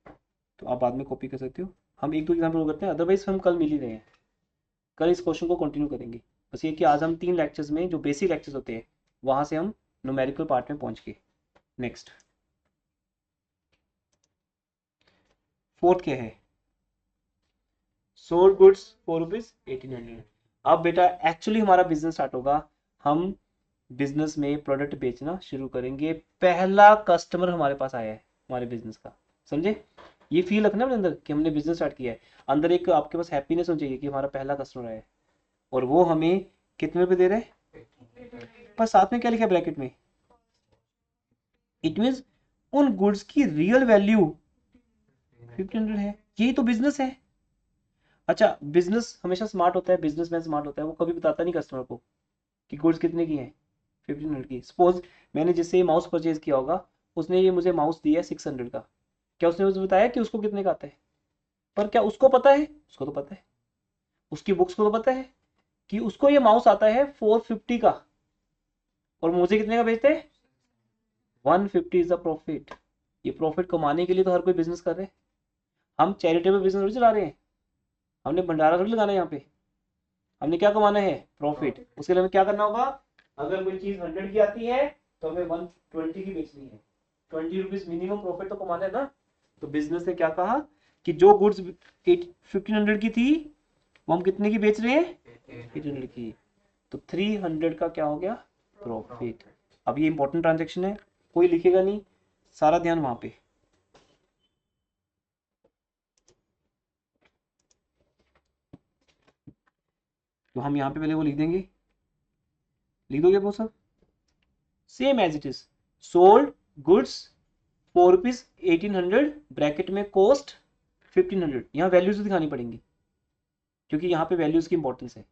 तो आप बाद में कॉपी कर सकते हो। हम एक दो एग्जाम्पल करते हैं, अदरवाइज हम कल मिल ही रहे हैं। कल इस क्वेश्चन को कंटिन्यू करेंगे। बस ये कि आज हम 3 लेक्चर्स में जो बेसिक लेक्चर्स होते हैं वहां से हम न्यूमेरिकल पार्ट में पहुंच गए। नेक्स्ट, फोर्थ क्या है? Sold goods for rupees 1800। अब बेटा एक्चुअली हमारा बिजनेस स्टार्ट होगा, हम बिजनेस में प्रोडक्ट बेचना शुरू करेंगे। पहला कस्टमर हमारे पास आया है हमारे बिजनेस का, समझे? ये फील रखना अपने अंदर कि हमने बिजनेस स्टार्ट किया है। अंदर एक आपके पास हैप्पीनेस होनी चाहिए कि हमारा पहला कस्टमर आया है, और वो हमें कितने रुपए दे रहे हैं? पर साथ में क्या लिखा है ब्रैकेट में? इट मीन्स उन गुड्स की रियल वैल्यू 1500 है। यही तो बिजनेस है। अच्छा, बिजनेस हमेशा स्मार्ट होता है, बिजनेसमैन स्मार्ट होता है, वो कभी बताता नहीं कस्टमर को कि गुड्स कितने की है। 1500 की। सपोज मैंने जिससे माउस परचेज किया होगा, उसने ये मुझे माउस दिया है 600 का, क्या उसने मुझे बताया कि उसको कितने का आता है? पर क्या उसको पता है? उसको तो पता है, उसकी बुक्स को तो पता है कि उसको ये माउस आता है 450 का, और मुझे कितने का बेचते हैं? 150 इज द प्रॉफिट। ये प्रॉफिट कमाने के लिए तो हर कोई बिजनेस कर रहे हैं। हम चैरिटेबल बिजनेस थोड़ी चला रहे हैं, हमने भंडारा थोड़ी लगाना है यहाँ पे, हमने क्या कमाना है, प्रॉफिट। उसके लिए हमें क्या करना होगा, अगर कोई चीज 100 की आती है तो हमें 120 की बेचनी है, 20 रुपीज मिनिमम प्रॉफिट तो कमाना है ना। तो बिजनेस ने क्या कहा कि जो गुड्स 1500 की थी वो हम कितने की बेच रहे हैं, 800 की। तो 300 का क्या हो गया, प्रॉफिट। अब ये इंपॉर्टेंट ट्रांजेक्शन है, कोई लिखेगा नहीं, सारा ध्यान वहां पे। तो हम यहाँ पे पहले वो लिख देंगे, लिख दोगे वो सब, same as it is, sold goods 4 rupees 1800 bracket में कॉस्ट 1500। यहाँ वैल्यूज दिखानी पड़ेंगी क्योंकि यहाँ पे वैल्यूज की इंपॉर्टेंस है।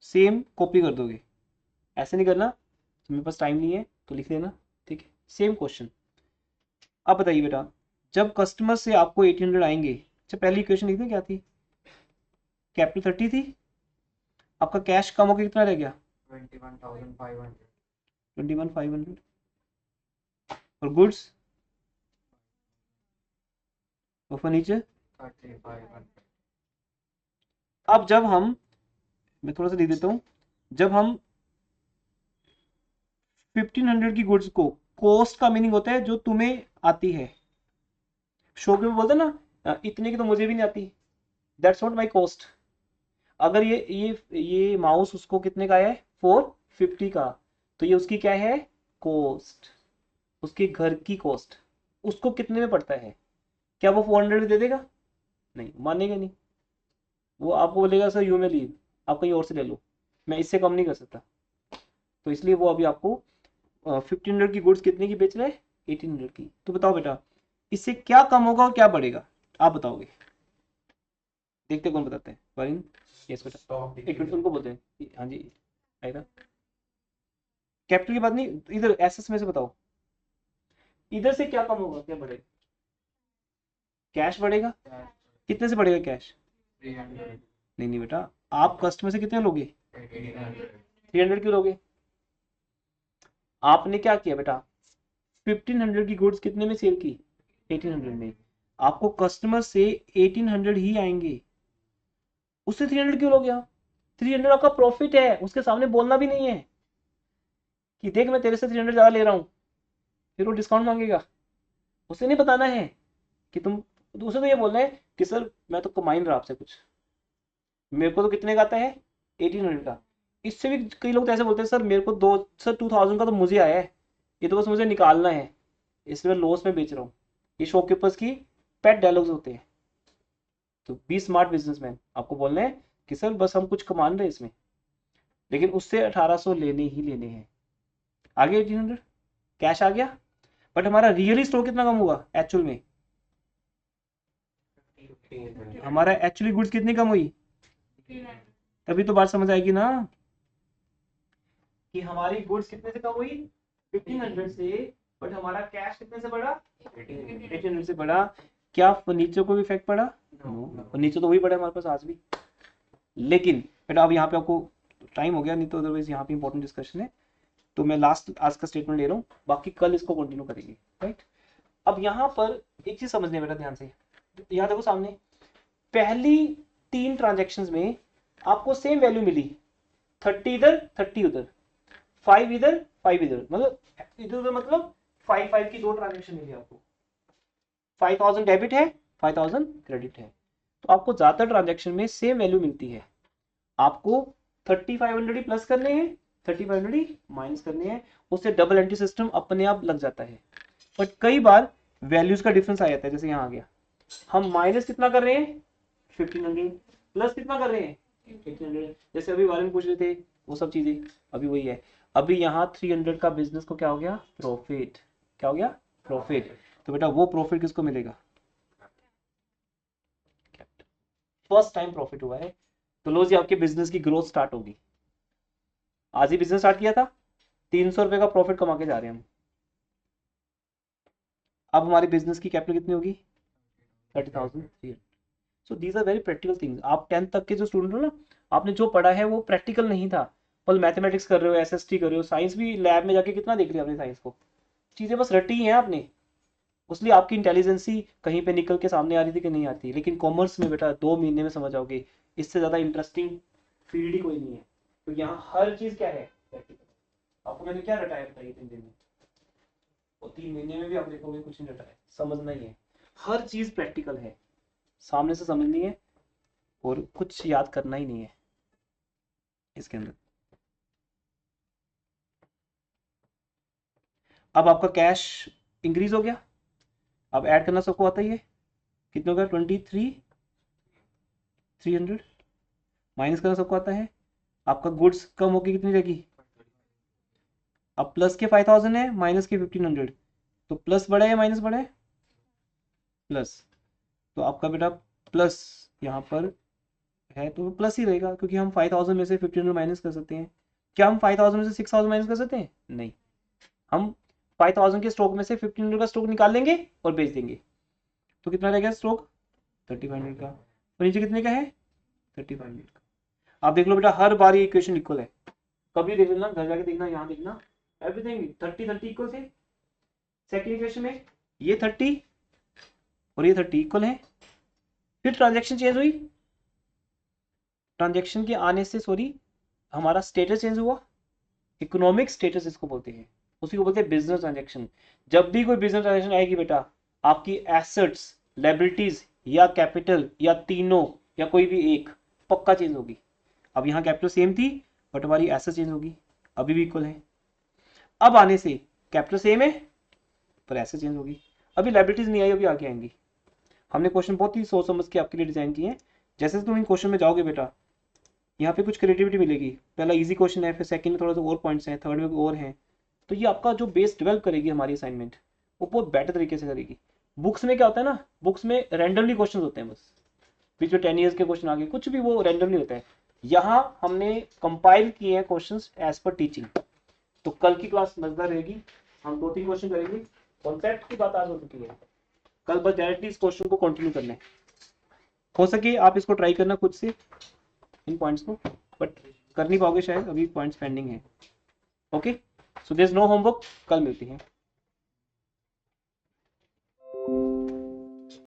सेम कॉपी कर दोगे, ऐसे नहीं करना, तो मेरे पास टाइम नहीं है तो लिख देना, ठीक है। Same question. अब बताइए बेटा, जब कस्टमर से आपको 800 आएंगे, अच्छा पहली इक्वेशन लिख दें क्या थी, कैपिटल 30 थी, आपका कैश कम होकर कितना रह गया, 21,500, और गुड्स और फर्नीचर। अब जब हम, मैं थोड़ा सा लिख देता हूँ, जब हम 1500 की गुड्स को, कॉस्ट का मीनिंग होता है जो तुम्हें आती है, शो के बोलते हैं ना इतने की तो मुझे भी नहीं आती, दैट्स नॉट माई कॉस्ट। अगर ये माउस उसको कितने का है, 450 का, तो ये उसकी क्या है, कॉस्ट, उसके घर की कॉस्ट। उसको कितने में पड़ता है, क्या वो 400 में दे देगा, नहीं मानेगा नहीं, वो आपको बोलेगा सर यू में लीव, आप कहीं और से ले लो, मैं इससे कम नहीं कर सकता। तो इसलिए वो अभी आपको 1500 की गुड्स कितने की बेच रहा है, 1800 की। तो बताओ बेटा इससे क्या कम होगा और क्या बढ़ेगा, आप बताओगे, देखते कौन बताते हैं, वरिन। यस बेटा, एक मिनट उनको बोलते हैं, हाँ जी आएगा। कैपिटल की बात नहीं, इधर एसएस में से बताओ, इधर से क्या कम होगा क्या बढ़ेगा, कैश बढ़ेगा। कितने से बढ़ेगा कैश, नहीं नहीं बेटा, आप कस्टमर से कितने लोगे, 300 क्यों लोगे, आपने क्या किया बेटा, 1500 की गुड्स कितने में सेल की, 1800 में। आपको कस्टमर से 1800 ही आएंगे, उससे 300 क्यों लोगे आप, 300 आपका प्रॉफिट है, उसके सामने बोलना भी नहीं है कि देख मैं तेरे से 300 ज्यादा ले रहा हूँ, फिर वो डिस्काउंट मांगेगा। उसे नहीं बताना है कि तुम, उसे तो ये बोलना है कि सर मैं तो कमा ही नहीं रहा आपसे कुछ, मेरे को तो कितने का आता है, 1800 का। इससे भी कई लोग तो ऐसे बोलते हैं सर मेरे को दो सर 2000 का तो मुझे आया है, ये तो बस मुझे निकालना है, इसलिए मैं लॉस में बेच रहा हूँ। ये शॉपकीपर्स की पेट डायलॉग्स होते हैं। तो बी स्मार्ट बिजनेसमैन, आपको बोलना है कि सर बस हम कुछ कमा रहे हैं इसमें, लेकिन उससे 1800 लेने ही लेने हैं। आगे 1800 कैश आ गया, बट हमारा रियली स्टॉक कितना कम हुआ एक्चुअल में, हमारा एक्चुअली गुड्स कितनी कम हुई, तभी तो बात समझ आएगी ना कि हमारी गुड्स कितने से कम हुई, 1500 से, बट हमारा कैश कितने से बढ़ा, 1800 से बढ़ा। क्या फर्नीचर को भी इफेक्ट पड़ा, फर्नीचर तो वही पड़ा हमारे पास आज भी। लेकिन बेटा अब यहाँ पे आपको टाइम हो गया, नहीं तो अदरवाइज यहाँ पे इंपॉर्टेंट डिस्कशन है, तो मैं लास्ट आज का स्टेटमेंट ले रहा हूँ, बाकी कल इसको कंटिन्यू करेंगे, राइट। अब यहाँ पर एक चीज समझने बेटा ध्यान से, यहाँ देखो सामने, पहली 3 ट्रांजेक्शन में आपको सेम वैल्यू मिली, 30 इधर 30 उधर, 5 इधर 5 इधर, मतलब इधर उधर, मतलब 5 की 2 ट्रांजेक्शन मिली आपको, 5000 डेबिट है 5000 क्रेडिट है। तो आपको ज्यादातर ट्रांजेक्शन में सेम वैल्यू मिलती है, आपको 3500 ही प्लस करने हैं, 3500 ही माइनस करने हैं, उससे डबल एंट्री सिस्टम अपने आप लग जाता है। बट कई बार वैल्यूज का डिफरेंस आ जाता है, जैसे यहाँ आ गया, हम माइनस कितना कर रहे हैं 1500, प्लस कितना कर रहे हैं 1800, जैसे अभी बारे में पूछ रहे थे वो सब चीजें, अभी वही है। अभी यहाँ 300 का बिजनेस को क्या हो गया, प्रॉफिट, क्या हो गया, प्रॉफिट। तो बेटा वो प्रॉफिट किसको मिलेगा, फर्स्ट टाइम प्रॉफिट हुआ है, तो लो जी आपके बिजनेस की ग्रोथ स्टार्ट होगी। आज ही बिजनेस स्टार्ट किया था, 300 रुपए का प्रॉफिट कमा के जा रहे हैं हम। अब हमारी बिजनेस की कैपिटल कितनी होगी, 30,000। So these are very practical things. आप 10th तक के जो स्टूडेंट हो ना, आपने जो पढ़ा है वो प्रैक्टिकल नहीं था, पर मैथमेटिक्स कर रहे हो, एसएसटी कर रहे हो, साइंस भी लैब में जाके कितना देख लिया आपने साइंस को, चीजें बस रटी हैं आपने, उसलिए आपकी इंटेलिजेंसी कहीं पे निकल के सामने आ रही थी कि नहीं आती। लेकिन कॉमर्स में बेटा 2 महीने में समझ आओगे, इससे ज़्यादा इंटरेस्टिंग फील्ड ही कोई नहीं है। तो यहाँ हर चीज़ क्या है, प्रैक्टिकल। आपको मैंने क्या रटाया बताइए 3 दिन में, और 3 महीने में भी आप देखोगे कुछ नहीं रटाया, समझना ही है। हर चीज़ प्रैक्टिकल है, सामने से समझनी है, और कुछ याद करना ही नहीं है इसके अंदर। अब आपका कैश इंक्रीज हो गया, अब ऐड करना सबको आता ही है, कितने हो गया 23,300। माइनस करना सबको आता है, आपका गुड्स कम होगी कितनी रहेगी, अब प्लस के 5,000 है, माइनस के 1,500, तो प्लस बढ़ा है या माइनस बढ़ा है, प्लस। तो आपका बेटा प्लस यहाँ पर है तो प्लस ही रहेगा, क्योंकि हम 5,000 में से 1,500 माइनस कर सकते हैं। क्या हम 5,000 में से 6,000 माइनस कर सकते हैं, नहीं। हम 5,000 के स्टॉक में से 1,500 का स्टॉक निकाल लेंगे और बेच देंगे, तो कितना रहेगा स्टॉक 3,500 का, और नीचे कितने का है 3,500 का। आप देख लो बेटा हर बार ये इक्वेशन इक्वल है, कभी देख लेना, घर जाके देखना, यहाँ देखना, एवरीथिंग 30-30 इक्वल थे। सेकंड इक्वेशन में ये 30 और ये 30 इक्वल है। फिर ट्रांजैक्शन चेंज हुई, ट्रांजैक्शन के आने से सॉरी हमारा स्टेटस चेंज हुआ, इकोनॉमिक स्टेटस इसको बोलते हैं, उसी को बोलते हैं बिजनेस ट्रांजैक्शन। जब भी कोई बिजनेस ट्रांजैक्शन आएगी बेटा, आपकी एसेट्स, लायबिलिटीज या कैपिटल या तीनों या कोई भी एक पक्का चेंज होगी। अब यहाँ कैपिटल सेम थी बट हमारी एसेट चेंज होगी, अभी भी इक्वल है। अब आने से कैपिटल सेम है पर एसेट चेंज होगी, अभी लायबिलिटीज नहीं आई, अभी आगे आएंगी। हमने क्वेश्चन बहुत ही सोच समझ के आपके लिए डिजाइन किए हैं। जैसे तुम इन क्वेश्चन में जाओगे बेटा, यहाँ पे कुछ क्रिएटिविटी मिलेगी। पहला इजी क्वेश्चन है, फिर सेकंड में थोड़ा सा और पॉइंट्स हैं, थर्ड में और हैं, तो ये आपका जो बेस डेवलप करेगी हमारी असाइनमेंट, वो बहुत बेटर तरीके से करेगी। बुक्स में क्या होता है ना, बुक्स में रैंडमली क्वेश्चन होते हैं, बस बीच में 10 ईयर्स के क्वेश्चन आगे कुछ भी वो रैंडमली होता है। यहाँ हमने कंपाइल किए हैं क्वेश्चन एज पर टीचिंग। तो कल की क्लास मजेदार रहेगी, हम 2-3 क्वेश्चन करेंगे। कॉन्सेप्ट की बात आज हो चुकी है, कल बस डायरेक्टली इस क्वेश्चन को कंटिन्यू करना है। हो सके आप इसको ट्राई करना खुद से इन पॉइंट्स को, बट कर नहीं पाओगे शायद, अभी पॉइंट्स पेंडिंग है। Okay, so there is no homework, कल मिलते हैं।